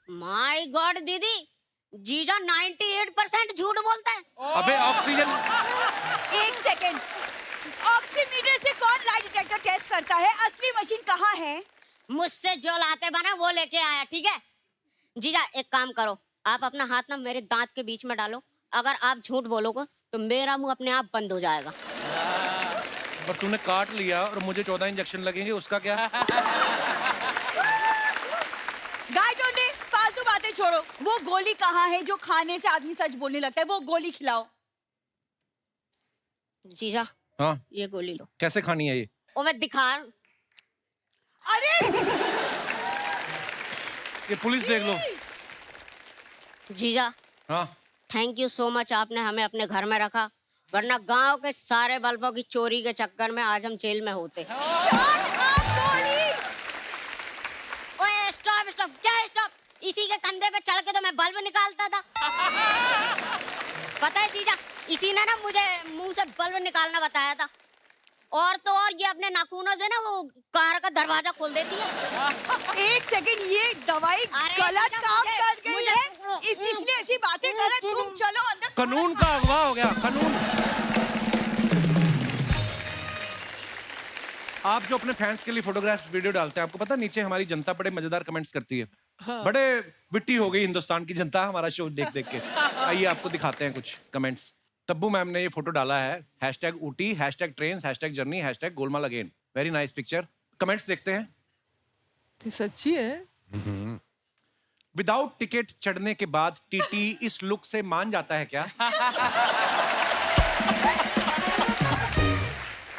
Speaker 3: माय गॉड दीदी, जीजा 98% झूठ बोलता है।
Speaker 5: अबे ऑक्सीजन।
Speaker 9: एक सेकंड, ऑक्सीमीटर से कौन लाई डिटेक्टर टेस्ट करता है? असली मशीन कहाँ है?
Speaker 3: मुझसे जो लाते बना वो लेके आया, ठीक है? जीजा एक काम करो, आप अपना हाथ ना मेरे दांत के बीच में डालो। अगर आप झूठ बोलोगे तो मेरा मुंह अपने आप बंद हो जाएगा।
Speaker 5: पर तूने काट लिया और मुझे 14 इंजेक्शन लगेंगे, उसका क्या?
Speaker 9: गाय टोंडे, फालतू बातें छोड़ो। वो गोली कहाँ है जो खाने से आदमी सच बोलने लगता है? वो गोली खिलाओ।
Speaker 3: जीजा
Speaker 5: हाँ
Speaker 3: ये गोली लो।
Speaker 5: कैसे खानी है ये?
Speaker 3: ओ मैं दिखा रहा हूं।
Speaker 9: अरे
Speaker 5: ये पुलिस देख लो।
Speaker 3: जीजा
Speaker 5: हाँ
Speaker 3: थैंक यू सो मच, आपने हमें अपने घर में रखा, वरना गांव के सारे बल्बों की चोरी के चक्कर में आज हम जेल में होते। ओए स्टॉप स्टॉप, क्या स्टॉप? इसी के कंधे पे चढ़ के तो मैं बल्ब निकालता था। पता है जीजा, इसी ने ना मुझे मुंह से बल्ब निकालना बताया था। और तो और ये अपने नाखूनों से ना वो कार का दरवाजा खोल देती है।
Speaker 9: एक सेकंड, ये दवाई गलत काम कर गई है, इसलिए ऐसी बातें कर रहे। तुम चलो अंदर।
Speaker 5: कानून का अगवा हो गया, कानून। आप जो अपने फैंस के लिए फोटोग्राफ्स वीडियो डालते हैं, आपको पता नीचे हमारी जनता बड़े मजेदार कमेंट्स करती है। बड़े विट्टी हो गई हिंदुस्तान की जनता हमारा शो देख देख के। आइए आपको दिखाते हैं कुछ कमेंट्स। तब्बू मैम ने ये फोटो डाला है, #Ooty, #trains, #journey, #Golmaal again. Very nice picture. Comments देखते हैं।
Speaker 8: ये सच्ची है?
Speaker 5: विदाउट टिकट चढ़ने के बाद टीटी इस लुक से मान जाता है क्या?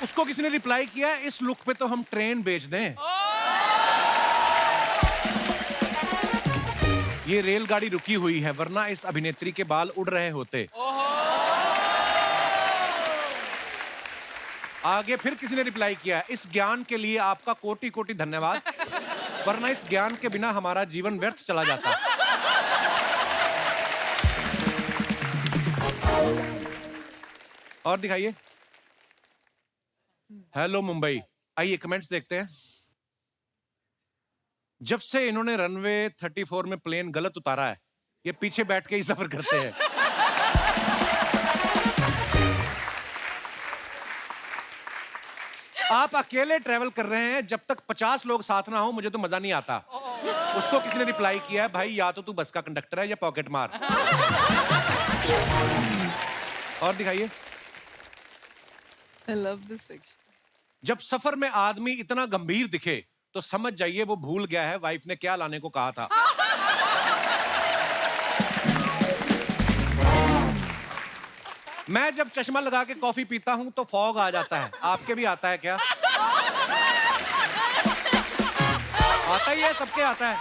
Speaker 5: उसको किसी ने रिप्लाई किया, इस लुक पे तो हम ट्रेन बेच दें। ये रेलगाड़ी रुकी हुई है, वरना इस अभिनेत्री के बाल उड़ रहे होते। आगे फिर किसी ने रिप्लाई किया, इस ज्ञान के लिए आपका कोटि कोटि धन्यवाद, वरना इस ज्ञान के बिना हमारा जीवन व्यर्थ चला जाता। और दिखाइए। हेलो मुंबई। आइए कमेंट्स देखते हैं। जब से इन्होंने रनवे 34 में प्लेन गलत उतारा है, ये पीछे बैठ के ही सफर करते हैं। आप अकेले ट्रेवल कर रहे हैं, जब तक 50 लोग साथ ना हो मुझे तो मजा नहीं आता। उसको किसी ने रिप्लाई किया है, भाई या तो तू बस का कंडक्टर है या पॉकेट मार। और दिखाइए।
Speaker 8: I love this section.
Speaker 5: जब सफर में आदमी इतना गंभीर दिखे तो समझ जाइए वो भूल गया है वाइफ ने क्या लाने को कहा था। मैं जब चश्मा लगा के कॉफी पीता हूं तो फॉग आ जाता है। आपके भी आता है क्या? आता ही है, सबके आता है।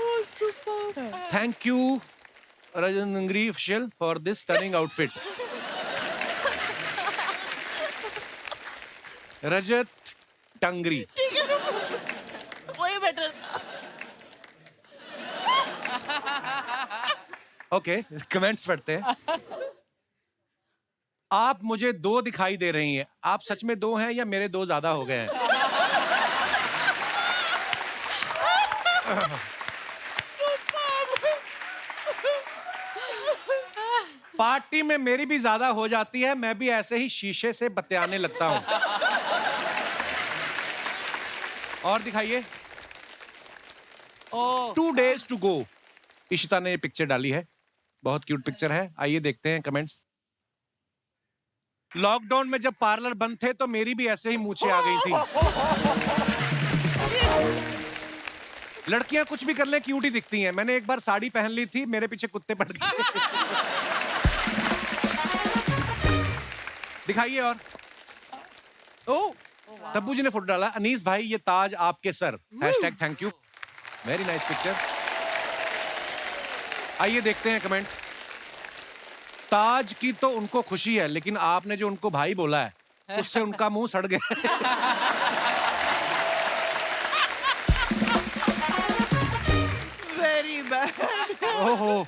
Speaker 8: Oh, super.
Speaker 5: थैंक यू रजनंगरी official for this stunning outfit. Rajat Tangri.
Speaker 8: वही बेटर था।
Speaker 5: ओके कमेंट्स पढ़ते हैं। आप मुझे 2 दिखाई दे रही हैं, आप सच में 2 हैं या मेरे 2 ज्यादा हो गए हैं? पार्टी में मेरी भी ज्यादा हो जाती है, मैं भी ऐसे ही शीशे से बतियाने लगता हूं। और दिखाइए। 2 days to go। इशिता ने ये पिक्चर डाली है, बहुत क्यूट पिक्चर है। आइए देखते हैं कमेंट्स। लॉकडाउन में जब पार्लर बंद थे तो मेरी भी ऐसे ही मूंछें आ गई थी। लड़कियां कुछ भी कर ले क्यूट ही दिखती हैं। मैंने एक बार साड़ी पहन ली थी, मेरे पीछे कुत्ते पड़ गए। दिखाइए। और तब्बू जी ने फोटो डाला, अनीस भाई ये ताज आपके sir, #thank you. Very nice picture. आइए देखते हैं कमेंट्स। ताज की तो उनको खुशी है, लेकिन आपने जो उनको भाई बोला है उससे उनका मुंह सड़ गया।
Speaker 8: Very bad.
Speaker 5: ओहो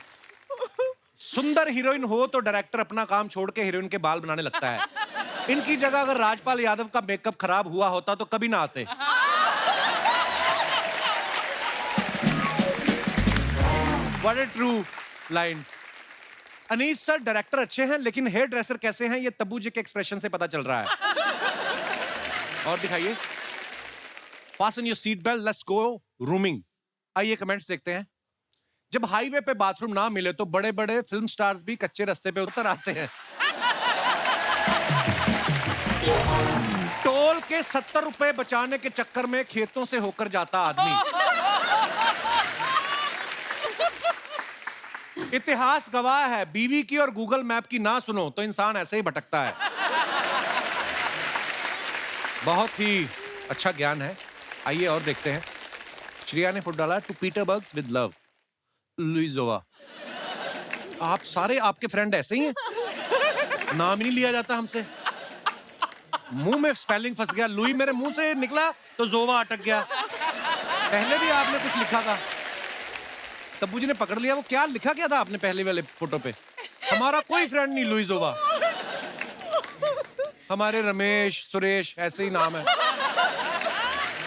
Speaker 5: सुंदर हीरोइन हो तो डायरेक्टर अपना काम छोड़ के हीरोइन के बाल बनाने लगता है। इनकी जगह अगर राजपाल यादव का मेकअप खराब हुआ होता तो कभी ना आते। What a true line. Anees sir director अच्छे हैं लेकिन हेयर ड्रेसर कैसे हैं ये तब्बू जी के एक्सप्रेशन से पता चल रहा है। और दिखाइए। Fasten your seat belt, let's go rooming. आइए कमेंट्स देखते हैं। जब हाईवे पे बाथरूम ना मिले तो बड़े बड़े फिल्म स्टार्स भी कच्चे रास्ते पे उतर आते हैं। टोल के 70 रुपए बचाने के चक्कर में खेतों से होकर जाता आदमी। इतिहास गवाह है, बीवी की और गूगल मैप की ना सुनो तो इंसान ऐसे ही भटकता है। बहुत ही अच्छा ज्ञान है। आइए और देखते हैं। श्रेया ने फुट डाला टू पीटरबर्ग्स विद लव लुइजोवा। आप सारे आपके फ्रेंड ऐसे ही हैं? नाम ही नहीं लिया जाता हमसे। मुंह में स्पेलिंग फंस गया। लुई मेरे मुंह से निकला तो जोवा अटक गया। पहले भी आपने कुछ लिखा था, तब्बू जी ने पकड़ लिया। वो क्या लिखा क्या था आपने पहले वाले फोटो पे? हमारा कोई फ्रेंड नहीं लुइजोवा। हमारे रमेश सुरेश ऐसे ही नाम है।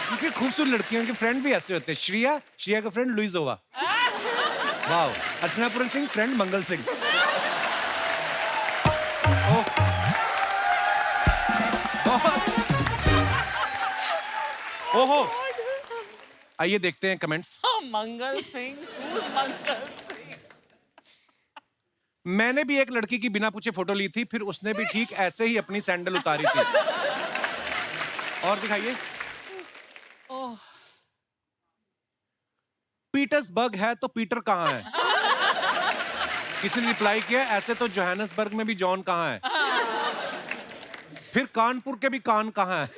Speaker 5: क्योंकि खूबसूरत लड़कियों के फ्रेंड भी ऐसे होते हैं। श्रेया का friend लुइजोवा। Wow. Archana Puran Singh friend Mangal Singh. ओहो। आइए देखते हैं कमेंट्स।
Speaker 8: मंगल सिंह।
Speaker 5: मैंने भी एक लड़की की बिना पूछे फोटो ली थी, फिर उसने भी ठीक ऐसे ही अपनी सैंडल उतारी थी। और दिखाइए। पीटर्सबर्ग है तो पीटर कहाँ है? किसी ने रिप्लाई किया ऐसे तो जोहानसबर्ग में भी जॉन कहाँ है? फिर कानपुर के भी कान कहाँ है?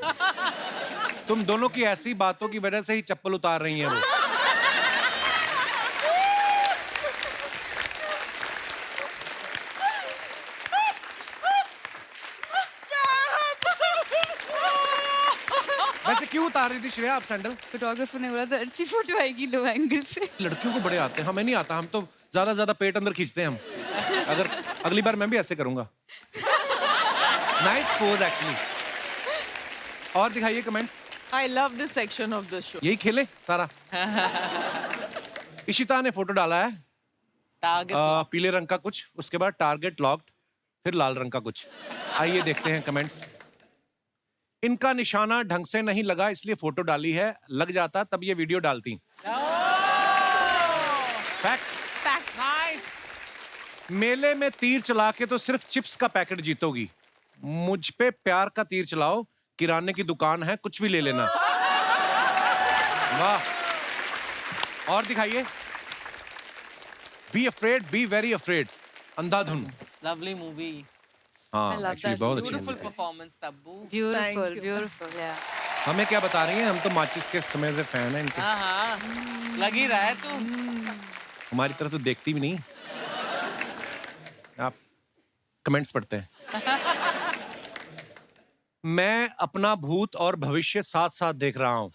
Speaker 5: तुम दोनों की ऐसी बातों की वजह से ही चप्पल उतार रही हैं वो। वैसे क्यों उतार रही थी श्रेया आप सैंडल?
Speaker 6: फोटोग्राफर ने बोला था अच्छी फोटो आएगी लो एंगल से।
Speaker 5: लड़कियों को बड़े आते हैं, हमें नहीं आता। हम तो ज्यादा पेट अंदर खींचते हैं हम। अगर अगली बार मैं भी ऐसे करूंगा। Nice pose actually. और दिखाइए comment.
Speaker 8: I love this section of the show.
Speaker 5: यही खेले सारा। इशिता ने फोटो डाला है पीले रंग का कुछ, उसके बाद टारगेट लॉक्ड, फिर लाल रंग का कुछ। आइए देखते हैं कमेंट्स। इनका निशाना ढंग से नहीं लगा इसलिए फोटो डाली है, लग जाता तब ये वीडियो डालती। फैक्ट।
Speaker 8: Nice.
Speaker 5: मेले में तीर चला के तो सिर्फ चिप्स का पैकेट जीतोगी। मुझ पे प्यार का तीर चलाओ, किराने की दुकान है कुछ भी ले लेना। वाह। और दिखाइए। Be afraid be very afraid, Andhadhun.
Speaker 8: Lovely movie.
Speaker 5: हाँ
Speaker 6: I love
Speaker 5: एक्चुअली
Speaker 6: that.
Speaker 5: बहुत अच्छी
Speaker 8: Beautiful
Speaker 5: movie है।
Speaker 8: performance, Tabbu.
Speaker 6: ब्यूटीफुल ब्यूटीफुल या
Speaker 5: हमें क्या बता रही हैं? हम तो माचिस के समय से फैन हैं इनके।
Speaker 8: हाँ लग ही रहा है तू।
Speaker 5: हमारी तरफ तो देखती भी नहीं। आप कमेंट्स पढ़ते हैं। मैं अपना भूत और भविष्य साथ साथ देख रहा हूं।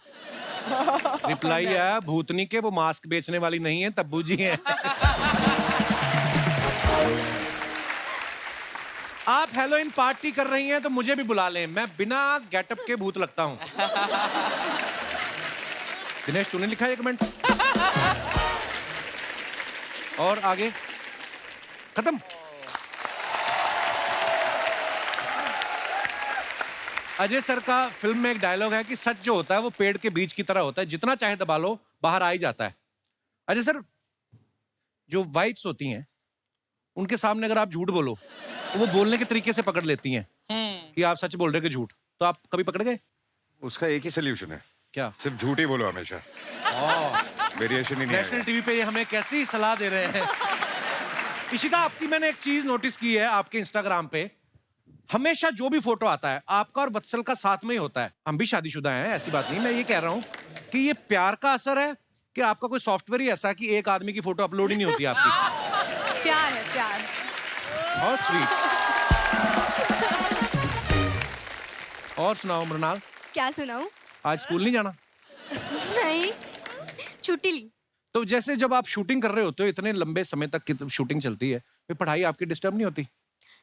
Speaker 5: रिप्लाई आया भूतनी के, वो मास्क बेचने वाली नहीं है, तब्बू जी हैं। आप हेलोइन पार्टी कर रही हैं तो मुझे भी बुला लें, मैं बिना गेटअप के भूत लगता हूं। दिनेश तूने लिखा है कमेंट। और आगे खत्म। अजय सर का फिल्म में एक डायलॉग है कि सच जो होता है वो पेड़ के बीज की तरह होता है, जितना चाहे दबा लो बाहर आ ही जाता है। अजय सर, जो वाइफ्स होती हैं उनके सामने अगर आप झूठ बोलो तो वो बोलने के तरीके से पकड़ लेती हैं कि आप सच बोल रहे हो कि झूठ। तो आप कभी पकड़ गए?
Speaker 7: उसका एक ही सोल्यूशन है,
Speaker 5: क्या?
Speaker 7: सिर्फ झूठ ही बोलो हमेशा। वेरिएशन ही नहीं
Speaker 5: नेशनल
Speaker 7: आएगा।
Speaker 5: टीवी पे ये हमें कैसी सलाह दे रहे हैं। इशिता, आपकी मैंने एक चीज नोटिस की है आपके इंस्टाग्राम पे, हमेशा जो भी फोटो आता है आपका और वत्सल का साथ में ही होता है। हम भी शादीशुदा हैं, ऐसी बात नहीं। मैं ये कह रहा हूँ कि ये प्यार का असर है कि आपका कोई सॉफ्टवेयर ही ऐसा है कि एक आदमी की फोटो अपलोड ही नहीं होती आपकी।
Speaker 10: प्यार है प्यार।
Speaker 5: बहुत स्वीट। और सुनाओ मृणाल,
Speaker 4: क्या सुनाऊं?
Speaker 5: आज स्कूल नहीं जाना?
Speaker 4: नहीं, छुट्टी ली।
Speaker 5: तो जैसे जब आप शूटिंग कर रहे होते हो इतने लंबे समय तक की शूटिंग चलती है, फिर पढ़ाई आपकी डिस्टर्ब नहीं होती?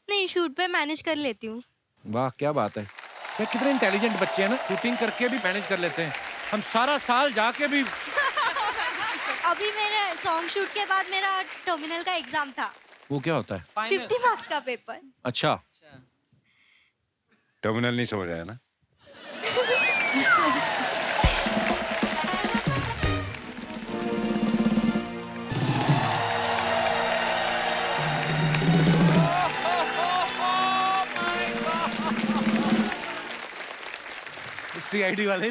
Speaker 6: नहीं, शूट पे मैनेज कर लेती हूँ।
Speaker 5: वाह क्या बात है, ये कितने इंटेलिजेंट बच्चे हैं ना, शूटिंग करके भी मैनेज कर लेते हैं। हम सारा साल जाके भी।
Speaker 6: अभी मेरे सॉन्ग शूट के बाद मेरा टर्मिनल का एग्जाम था।
Speaker 5: वो क्या होता है?
Speaker 6: 50 मार्क्स का पेपर।
Speaker 5: अच्छा,
Speaker 7: टर्मिनल नहीं समझ आया ना?
Speaker 5: सीआईडी वाले।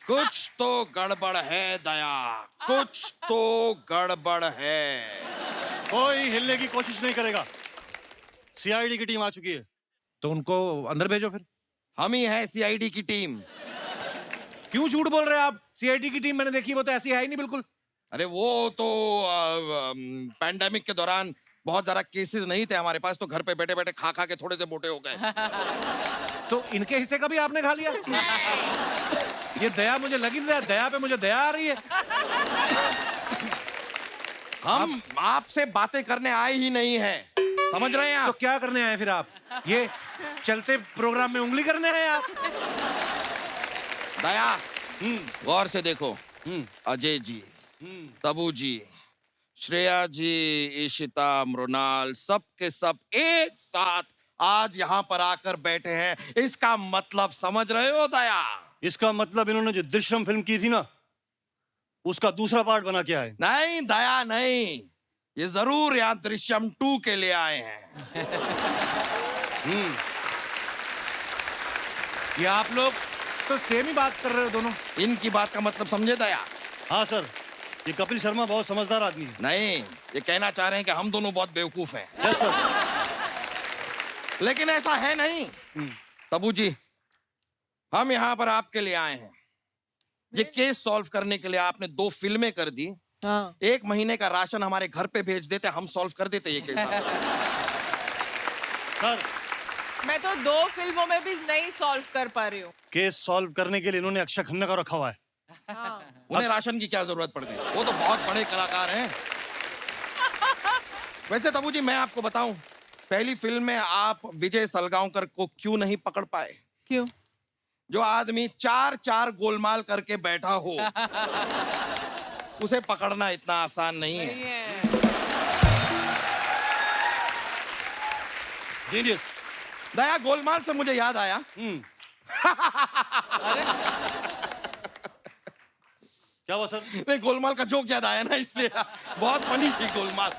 Speaker 2: कुछ तो गड़बड़ है दया, कुछ तो गड़बड़ है।
Speaker 1: कोई हिलने की कोशिश नहीं करेगा। सीआईडी की टीम आ चुकी है।
Speaker 5: तो उनको अंदर भेजो फिर।
Speaker 2: हम ही हैं सीआईडी की टीम।
Speaker 5: क्यों झूठ बोल रहे हैं आप? सीआईडी की टीम मैंने देखी, वो तो ऐसी है ही नहीं बिल्कुल।
Speaker 2: अरे वो तो पैंडेमिक के दौरान बहुत ज्यादा केसेस नहीं थे हमारे पास, तो घर पे बैठे बैठे खा खा के थोड़े से मोटे हो गए।
Speaker 5: तो इनके हिस्से का भी आपने खा लिया? ये दया मुझे लग ही नहीं रहा, दया पे मुझे दया आ रही है।
Speaker 2: हम आपसे बातें करने आए ही नहीं हैं, समझ रहे हैं
Speaker 5: तो
Speaker 2: आप?
Speaker 5: क्या करने आए फिर आप? ये चलते प्रोग्राम में उंगली करने हैं आप?
Speaker 2: दया, गौर से देखो, अजय जी, तबू जी, श्रेया जी, ईशिता, मृणाल, सब के सब एक साथ आज यहाँ पर आकर बैठे हैं। इसका मतलब समझ रहे हो दया?
Speaker 1: इसका मतलब इन्होंने जो दृश्यम फिल्म की थी ना, उसका दूसरा पार्ट बना के आए।
Speaker 2: नहीं दया नहीं, ये जरूर यहाँ दृश्यम 2 के लिए आए हैं।
Speaker 5: ये आप लोग तो सेम ही बात कर रहे हो दोनों।
Speaker 2: इनकी बात का मतलब समझे दया?
Speaker 1: हाँ सर, ये कपिल शर्मा बहुत समझदार आदमी है।
Speaker 2: नहीं, ये कहना चाह रहे हैं कि हम दोनों बहुत बेवकूफ हैं।
Speaker 1: Yes sir.
Speaker 2: लेकिन ऐसा है नहीं। तबू जी, हम यहाँ पर आपके लिए आए हैं। ये केस सॉल्व करने के लिए आपने 2 फिल्में कर दी।
Speaker 8: हाँ।
Speaker 2: 1 महीने का राशन हमारे घर पे भेज देते, हम सॉल्व कर देते ये केस।
Speaker 1: सर,
Speaker 8: मैं तो 2 फिल्मों में भी नहीं सॉल्व कर पा रही हूँ।
Speaker 1: केस सॉल्व करने के लिए इन्होंने अक्षय खन्ना को रखा हुआ है।
Speaker 2: उन्हें राशन की क्या जरूरत पड़ गई? वो तो बहुत बड़े कलाकार हैं। वैसे तबू जी, मैं आपको बताऊं, पहली फिल्म में आप विजय सलगांवकर को क्यों नहीं पकड़ पाए?
Speaker 8: क्यों?
Speaker 2: जो आदमी 4 गोलमाल करके बैठा हो, उसे पकड़ना इतना आसान नहीं है।
Speaker 1: जीनियस।
Speaker 2: दया, गोलमाल से मुझे याद आया।
Speaker 1: क्या हुआ सर?
Speaker 2: नहीं, गोलमाल का जोक याद आया ना, इसलिए बहुत फनी थी गोलमाल।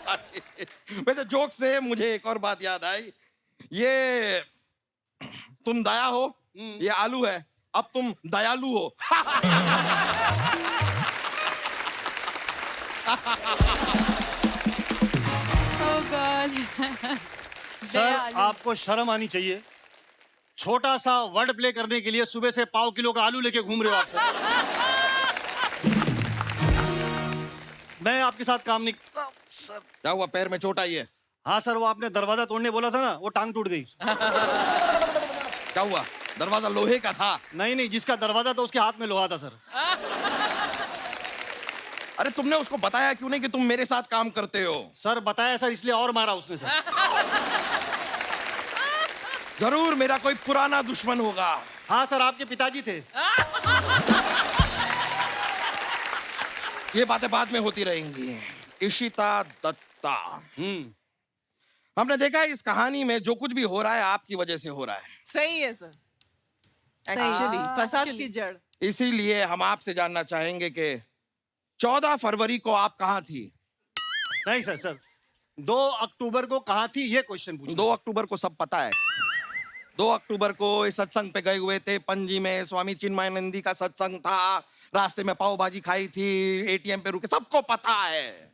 Speaker 2: वैसे जोक से मुझे एक और बात याद आई। ये तुम दया हो, ये आलू है, अब तुम दयालु हो।
Speaker 6: Oh God.
Speaker 1: सर, आपको शर्म आनी चाहिए। छोटा सा वर्ड प्ले करने के लिए सुबह से पाव किलो का आलू लेके घूम रहे हो आप सर। मैं आपके साथ काम नहीं। सर,
Speaker 2: क्या हुआ, पैर में चोट आई है?
Speaker 1: हाँ सर, वो आपने दरवाजा तोड़ने बोला था ना, वो टांग टूट गई।
Speaker 2: क्या हुआ, दरवाजा लोहे का था?
Speaker 1: नहीं नहीं, जिसका दरवाजा था उसके हाथ में लोहा था सर।
Speaker 2: अरे तुमने उसको बताया क्यों नहीं कि तुम मेरे साथ काम करते हो?
Speaker 1: सर बताया सर, इसलिए और मारा उसने सर।
Speaker 2: जरूर मेरा कोई पुराना दुश्मन होगा।
Speaker 1: हाँ सर, आपके पिताजी थे।
Speaker 2: ये बातें बाद में होती रहेंगी। इशिता दत्ता, हमने देखा है इस कहानी में जो कुछ भी हो रहा है आपकी वजह से हो रहा है।
Speaker 8: सही है सर। एक्चुअली फसाद की जड़।
Speaker 2: इसीलिए हम आपसे जानना चाहेंगे कि 14 फरवरी को आप कहाँ थी?
Speaker 1: नहीं सर, सर 2 अक्टूबर को कहाँ थी, ये क्वेश्चन पूछो।
Speaker 2: 2 अक्टूबर को सब पता है। 2 अक्टूबर को इस सत्संग पे गए हुए थे, पणजी में स्वामी चिन्मयानंदी का सत्संग था। रास्ते में पाव भाजी खाई थी, एटीएम पे रुके, सबको पता है।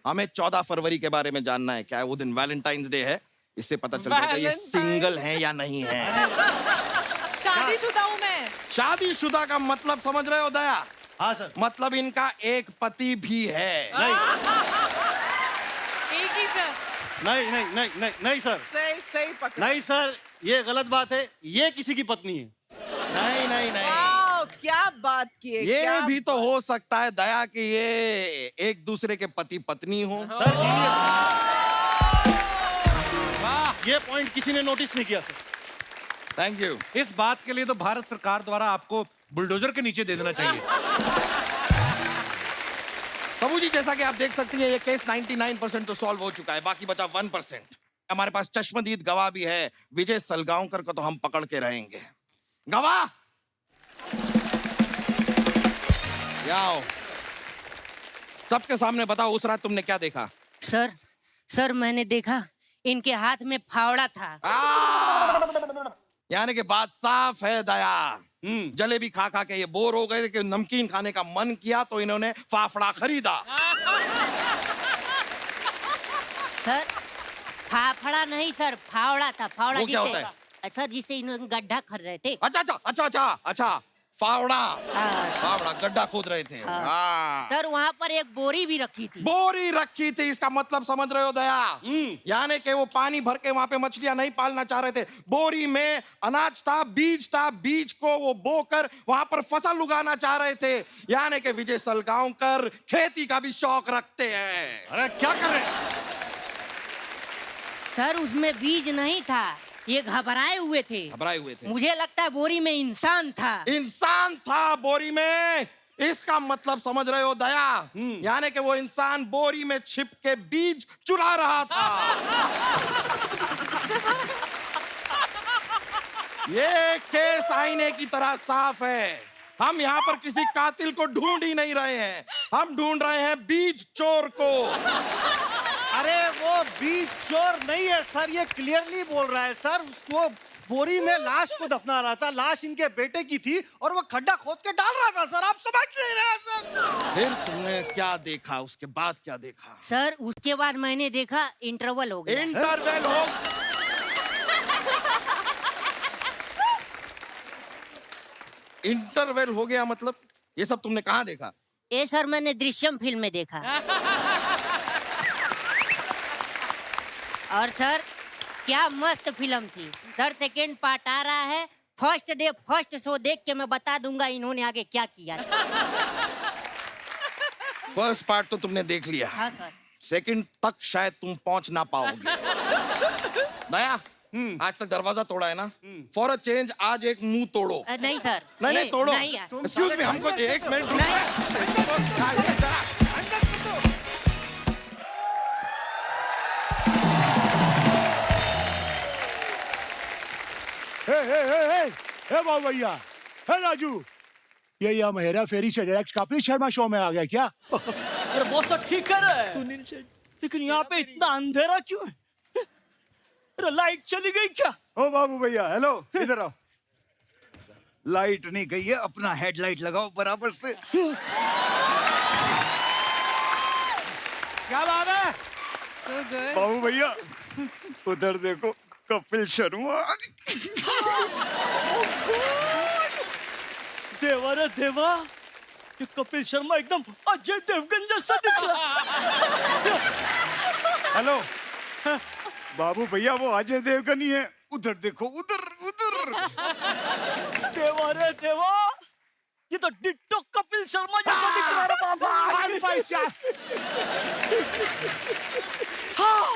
Speaker 2: हमें 14 फरवरी के बारे में जानना है। क्या है वो दिन वैलेंटाइंस डे है? इससे पता चल जाएगा ये सिंगल है या नहीं है।
Speaker 10: शादीशुदा हूँ मैं।
Speaker 2: शादीशुदा का मतलब समझ रहे हो दया?
Speaker 1: हाँ सर।
Speaker 2: मतलब इनका एक पति भी है।
Speaker 1: नहीं
Speaker 10: एक ही सर।
Speaker 1: नहीं नहीं नहीं नहीं नहीं सर,
Speaker 8: सही सही पकड़ा।
Speaker 1: नहीं सर, ये गलत बात है। ये किसी की पत्नी है।
Speaker 2: नहीं नहीं नहीं,
Speaker 8: क्या बात की है,
Speaker 2: ये
Speaker 8: क्या
Speaker 2: भी तो हो सकता है दया कि ये एक दूसरे के पति पत्नी हो।
Speaker 1: सर वाह, ये पॉइंट किसी ने नोटिस नहीं किया सर।
Speaker 2: Thank you.
Speaker 5: इस बात के लिए तो भारत सरकार द्वारा आपको बुलडोजर के नीचे दे देना चाहिए।
Speaker 2: प्रभु जी, जैसा कि आप देख सकती हैं, ये केस 99% तो सॉल्व हो चुका है, बाकी बचा 1%। हमारे पास चश्मदीद गवाह भी है, विजय सलगांवकर को तो हम पकड़ के रहेंगे। गवाह आओ, सबके सामने बताओ, उस रात तुमने क्या देखा?
Speaker 11: सर मैंने देखा इनके हाथ में फावड़ा था।
Speaker 2: यानी कि बात साफ है दया। जलेबी खा खा के ये बोर हो गए कि नमकीन खाने का मन किया तो इन्होंने फाफड़ा खरीदा।
Speaker 11: सर फाफड़ा नहीं सर, फावड़ा था। फावड़ा
Speaker 2: वो क्या
Speaker 11: जिसे
Speaker 2: होता
Speaker 11: सर जिसे इन्होंने गड्ढा कर रहे थे।
Speaker 2: अच्छा, फावड़ा।
Speaker 11: हाँ।
Speaker 2: फावड़ा गड्ढा खोद रहे थे। हाँ।
Speaker 11: सर वहाँ पर एक बोरी भी रखी थी।
Speaker 2: बोरी रखी थी, इसका मतलब समझ रहे हो दया? यानी कि वो पानी भर के वहां पे मछलियां नहीं पालना चाह रहे थे। बोरी में अनाज था, बीज को वो बोकर वहां पर फसल उगाना चाह रहे थे। यानी कि विजय सलगांवकर खेती का भी शौक रखते हैं।
Speaker 1: अरे क्या कर रहे हैं?
Speaker 11: सर उसमें बीज नहीं था, ये घबराए हुए थे। मुझे लगता है बोरी में इंसान था।
Speaker 2: इंसान था बोरी में, इसका मतलब समझ रहे हो दया? यानी कि वो इंसान बोरी में छिप के बीज चुरा रहा था। ये केस आईने की तरह साफ है। हम यहाँ पर किसी कातिल को ढूंढ ही नहीं रहे हैं, हम ढूंढ रहे हैं बीज चोर को।
Speaker 1: अरे वो बीज चोर नहीं है सर, ये क्लियरली बोल रहा है सर। वो बोरी में लाश को दफना रहा था, लाश इनके बेटे की थी और वो खड्डा खोद के डाल रहा था सर। आप समझ नहीं रहे सर।
Speaker 2: फिर तुमने क्या देखा? उसके बाद क्या देखा?
Speaker 11: सर उसके बाद मैंने देखा इंटरवल हो गया।
Speaker 2: इंटरवल हो इंटरवल हो गया मतलब? ये सब तुमने कहाँ देखा?
Speaker 11: ये सर मैंने दृश्यम फिल्म में देखा। और सर क्या मस्त फिल्म थी सर। सेकेंड पार्ट आ रहा है, फर्स्ट डे फर्स्ट शो देख के मैं बता दूंगा इन्होंने आगे क्या किया।
Speaker 2: फर्स्ट पार्ट तो तुमने देख लिया।
Speaker 11: हाँ सर।
Speaker 2: सेकंड तक शायद तुम पहुंच ना पाओगे। दया, आज तक दरवाजा तोड़ा है ना? फॉर अ चेंज आज एक मुंह तोड़ो।
Speaker 11: नहीं सर।
Speaker 2: नहीं तोड़ो।
Speaker 11: नहीं यार।
Speaker 2: एक्सक्यूज मी, हमको 1 मिनट
Speaker 12: हे बाबू भैया, हे राजू, ये यहाँ हेरा फेरी से डायरेक्ट कपिल शर्मा शो में आ गया क्या?
Speaker 13: अरे वो तो ठीक कर रहा है सुनील शेठ, लेकिन यहाँ पे इतना अंधेरा क्यों है? अरे लाइट चली गई क्या?
Speaker 12: ओ बाबू भैया, हेलो, इधर आओ। लाइट नहीं गई है, अपना हेडलाइट लगाओ बराबर से।
Speaker 1: क्या बात है?
Speaker 10: So good.
Speaker 12: बाबू भैया उधर देखो, कपिल शर्मा।
Speaker 13: देवा रे देवा, ये कपिल शर्मा एकदम अजय देवगन जैसा दिख रहा।
Speaker 12: हेलो बाबू भैया, वो अजय देवगन ही है। उधर देखो, उधर उधर।
Speaker 13: देवा रे देवा, ये तो डिट्टो कपिल शर्मा जैसा दिख रहा है बाबा। हाँ,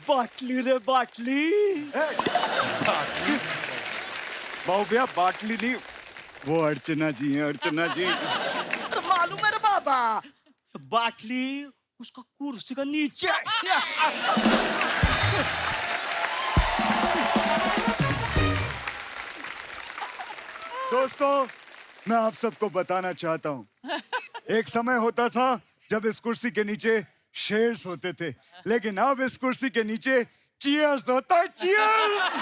Speaker 13: बाटली रे बाटली।
Speaker 12: बाबू भैया बाटली नहीं, वो अर्चना जी हैं, अर्चना जी।
Speaker 13: मालूम है रे बाबा, बाटली उसका कुर्सी का नीचे है।
Speaker 12: दोस्तों, मैं आप सबको बताना चाहता हूँ, एक समय होता था जब इस कुर्सी के नीचे शेर्स होते थे, लेकिन अब इस कुर्सी के नीचे चीयर्स होता है। चीयर्स।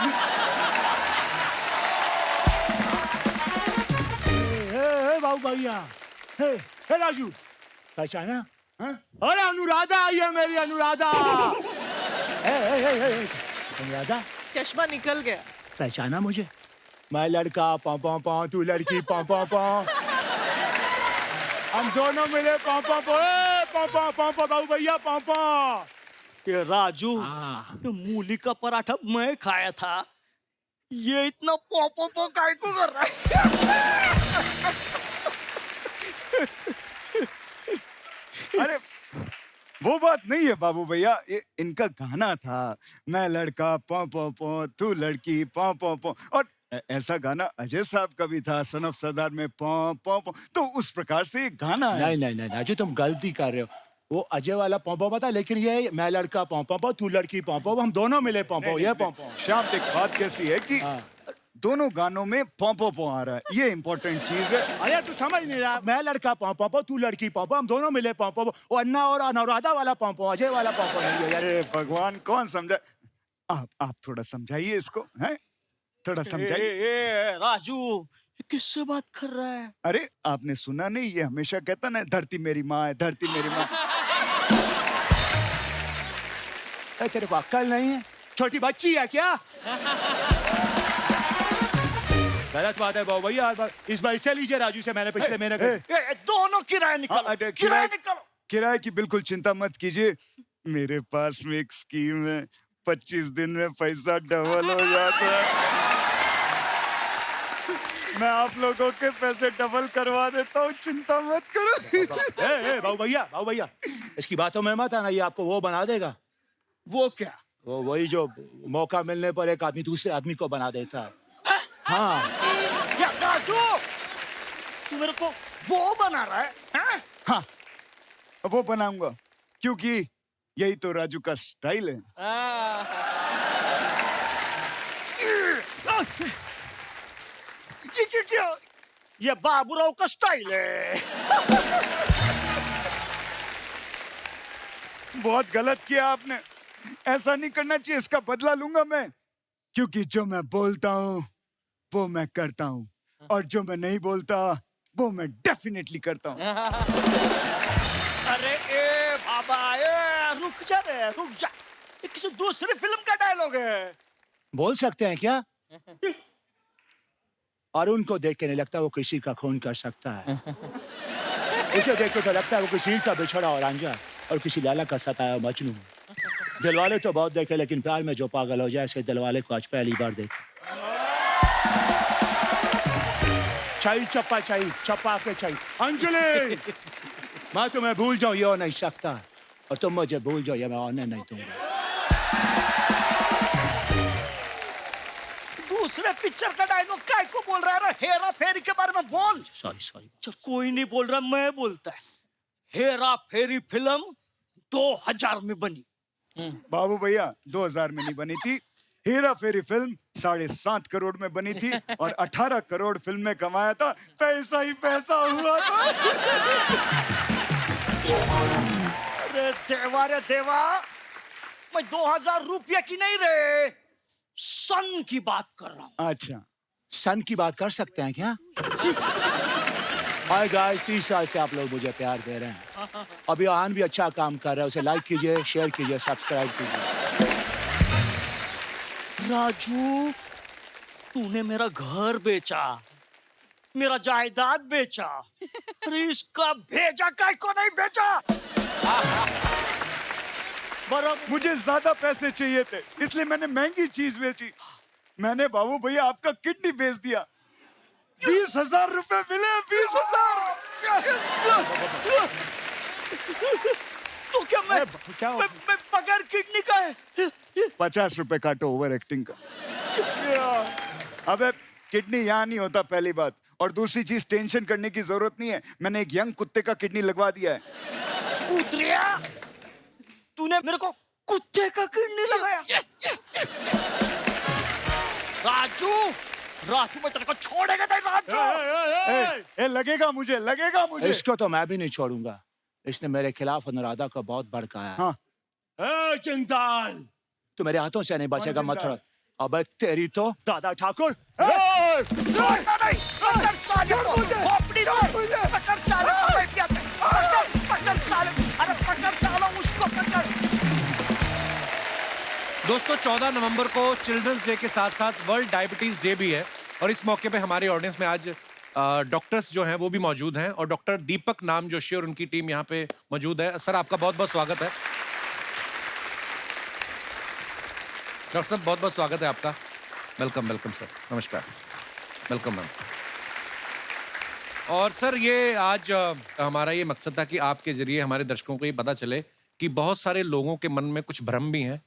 Speaker 12: हे बाबू भैया, हे राजू, पहचाना? अरे अनुराधा आई है मेरी, अनुराधा। अनुराधा,
Speaker 8: चश्मा निकल गया।
Speaker 12: पहचाना मुझे? मैं लड़का पौ पौ पौ, तू लड़की पौ पौ पौ, हम दोनों मिले पौ पौ पौ, पौ पौ पौ पौ, बाबू भैया पौ पौ।
Speaker 13: ये राजू, ये मूली का पराठा मैं खाया था, ये इतना पो काय को कर रहा है?
Speaker 12: अरे वो बात नहीं है बाबू भैया, ये इनका गाना था, मैं लड़का पौ पौ पौ तू लड़की पौ पौ पौ, और ऐसा गाना अजय साहब का भी था सन ऑफ सरदार में पौ पौ पौ, तो उस प्रकार से ये गाना है।
Speaker 14: नहीं नहीं नहीं राजू, तुम गलती कर रहे हो। वो अजय वाला पौ था, लेकिन ये मैं लड़का पौ तू लड़की पौ, हम दोनों मिले पौ, ये पौ।
Speaker 12: श्याम देख, बात कैसी है कि दोनों गानों में पौ आ रहा है, ये इम्पोर्टेंट चीज है।
Speaker 14: अरे तू समझ नहीं रहा, मैं लड़का पौ तू लड़की पौ, हम दोनों मिले पौ, वो अन्ना और अनुराधा वाला पौ, अजय वाला पौ नहीं है यार।
Speaker 12: अरे भगवान, कौन समझा? आप थोड़ा समझाइए इसको, हैं? थोड़ा समझाइए।
Speaker 13: राजू, ये किससे बात कर रहा है?
Speaker 12: अरे आपने सुना नहीं, ये हमेशा कहता ना, धरती मेरी माँ है, धरती मेरी माँ।
Speaker 14: तेरे को अक्ल नहीं है? छोटी बच्ची है क्या? गलत बात है बाबू भैया, इस बार इससे लीजिए राजू से, मैंने पिछले महीने
Speaker 13: दोनों किराए निकालो, किराए निकालो।
Speaker 12: किराए की बिल्कुल चिंता मत कीजिए, मेरे पास में एक स्कीम है, 25 दिन में पैसा डबल हो जाता है। मैं आप लोगों के पैसे डबल करवा देता हूँ, चिंता मत करो।
Speaker 14: बाबू भैया इसकी बातों में मत आना, ये आपको वो बना देगा।
Speaker 13: वो क्या?
Speaker 14: वो वही जो मौका मिलने पर एक आदमी दूसरे आदमी को बना देता है। हाँ
Speaker 13: क्या राजू, तू मेरे को वो बना रहा है?
Speaker 12: हाँ, वो बनाऊंगा, क्योंकि यही तो राजू का स्टाइल है।
Speaker 13: ये क्या? ये बाबूराव का स्टाइल है।
Speaker 12: बहुत गलत किया आपने, ऐसा नहीं करना चाहिए, इसका बदला लूंगा मैं, क्योंकि जो मैं बोलता हूँ वो मैं करता हूँ, और जो मैं नहीं बोलता वो मैं डेफिनेटली करता हूँ।
Speaker 13: अरे ए बाबा, रुक जा रे, रुक जा, ये किसी दूसरी फिल्म का डायलॉग है।
Speaker 14: बोल सकते हैं क्या? और उनको देख के नहीं लगता वो किसी का खून कर सकता है। इसे देख के तो लगता है वो किसी का बिछड़ा और रांझा और किसी लाला का सताया मजनू। दिलवाले तो बहुत देखे, लेकिन प्यार में जो पागल हो जाए, ऐसे दिलवाले को आज पहली बार देखे। चाहिए चप्पा के चाहिए। अंजलि, मैं तुम्हें भूल जाऊं ये हो नहीं सकता, और तुम मुझे भूल जाओ ये मैं होने नहीं दूंगा।
Speaker 13: दूसरे पिक्चर का डायलॉग काय को बोल रहा है? हेरा फेरी के बारे में बोल।
Speaker 14: सॉरी।
Speaker 13: चल, कोई नहीं बोल रहा, मैं बोलता है। हेरा फेरी फिल्म 2000 में बनी।
Speaker 12: बाबू भैया, 2000 में नहीं बनी थी, हेरा फेरी फिल्म 7.5 करोड़ में बनी थी, और 18 करोड़ फिल्म में कमाया था, पैसा ही पैसा हुआ था।
Speaker 13: अरे देवा, मैं 2000 रुपया की नहीं रे, सन की बात कर रहा हूँ।
Speaker 12: अच्छा,
Speaker 14: सन की बात कर सकते हैं क्या? हाय गाइस, 30 साल से आप लोग मुझे प्यार दे रहे हैं। अभी आन भी अच्छा काम कर रहा है, उसे लाइक कीजिए, शेयर कीजिए, सब्सक्राइब कीजिए।
Speaker 13: राजू, तूने मेरा घर बेचा, मेरा जायदाद बेचा, अरे इसका भेजा काय को नहीं बेचा?
Speaker 12: बराबर, मुझे ज्यादा पैसे चाहिए थे, इसलिए मैंने महंगी चीज बेची। मैंने बाबू भैया आपका किडनी बेच दिया, 20,000 रुपए मिले। 20,000।
Speaker 13: तो क्या मैं बगैर किडनी का है?
Speaker 12: 50 रुपए काटो ओवर एक्टिंग का। अबे किडनी यहाँ नहीं होता, पहली बात, और दूसरी चीज, टेंशन करने की जरूरत नहीं है, मैंने एक यंग कुत्ते का किडनी लगवा दिया है।
Speaker 13: कुत्रिया, तूने मेरे को कुत्ते का किडनी लगाया? राजू, मैं तेरे को छोड़ेगा नहीं राजू।
Speaker 12: लगेगा मुझे।
Speaker 14: इसको तो मैं भी नहीं छोड़ूंगा, इसने मेरे खिलाफ अनुराधा को बहुत भड़काया।
Speaker 12: हाँ।
Speaker 14: चिंताल, तू मेरे हाथों से नहीं बचेगा, मत छोड़। अबे तेरी तो दादा ठाकुर।
Speaker 1: दोस्तों, 14 नवंबर को चिल्ड्रंस डे के साथ साथ वर्ल्ड डायबिटीज डे भी है, और इस मौके पे हमारे ऑडियंस में आज डॉक्टर्स जो हैं वो भी मौजूद हैं, और डॉक्टर दीपक नाम जोशी और उनकी टीम यहाँ पे मौजूद है। सर, आपका बहुत बहुत स्वागत है। डॉक्टर साहब, बहुत बहुत स्वागत है आपका।
Speaker 5: वेलकम वेलकम सर, नमस्कार, वेलकम मैम। और सर ये आज हमारा ये मकसद था कि आपके जरिए हमारे दर्शकों को ये पता चले कि बहुत सारे लोगों के मन में कुछ भ्रम भी हैं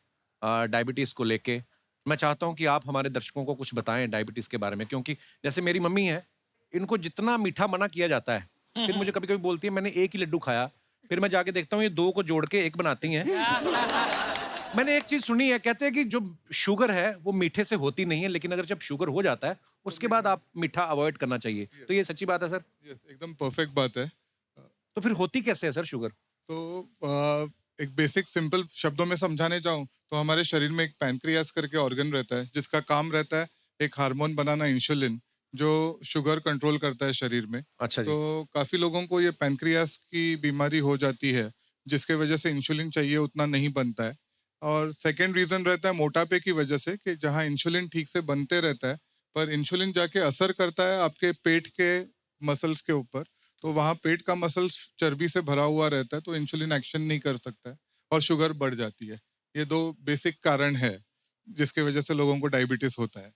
Speaker 5: डायबिटीज़ को लेके। मैं चाहता हूं कि आप हमारे दर्शकों को कुछ बताएं डायबिटीज़ के बारे में, क्योंकि जैसे मेरी मम्मी है, इनको जितना मीठा मना किया जाता है, फिर मुझे कभी कभी बोलती है मैंने एक ही लड्डू खाया, फिर मैं जाके देखता हूँ ये 2 को जोड़ के 1 बनाती हैं। मैंने एक चीज सुनी है, कहते हैं कि जो शुगर है वो मीठे से होती नहीं है, लेकिन अगर जब शुगर हो जाता है उसके बाद आप मीठा अवॉइड करना चाहिए। तो ये सच्ची बात है सर?
Speaker 15: एकदम परफेक्ट बात है।
Speaker 5: तो फिर होती कैसे है सर शुगर?
Speaker 15: तो एक बेसिक सिंपल शब्दों में समझाने जाऊं तो हमारे शरीर में एक पैनक्रियास करके ऑर्गन रहता है जिसका काम रहता है एक हार्मोन बनाना, इंसुलिन, जो शुगर कंट्रोल करता है शरीर में।
Speaker 5: अच्छा जी।
Speaker 15: तो काफी लोगों को ये पैनक्रियास की बीमारी हो जाती है जिसके वजह से इंसुलिन चाहिए उतना नहीं बनता है। और सेकेंड रीजन रहता है मोटापे की वजह से, कि जहाँ इंसुलिन ठीक से बनते रहता है पर इंसुलिन जाके असर करता है आपके पेट के मसल्स के ऊपर, तो वहाँ पेट का मसल्स चर्बी से भरा हुआ रहता है तो इंसुलिन एक्शन नहीं कर सकता है और शुगर बढ़ जाती है। ये 2 बेसिक कारण है जिसके वजह से लोगों को डायबिटीज होता है।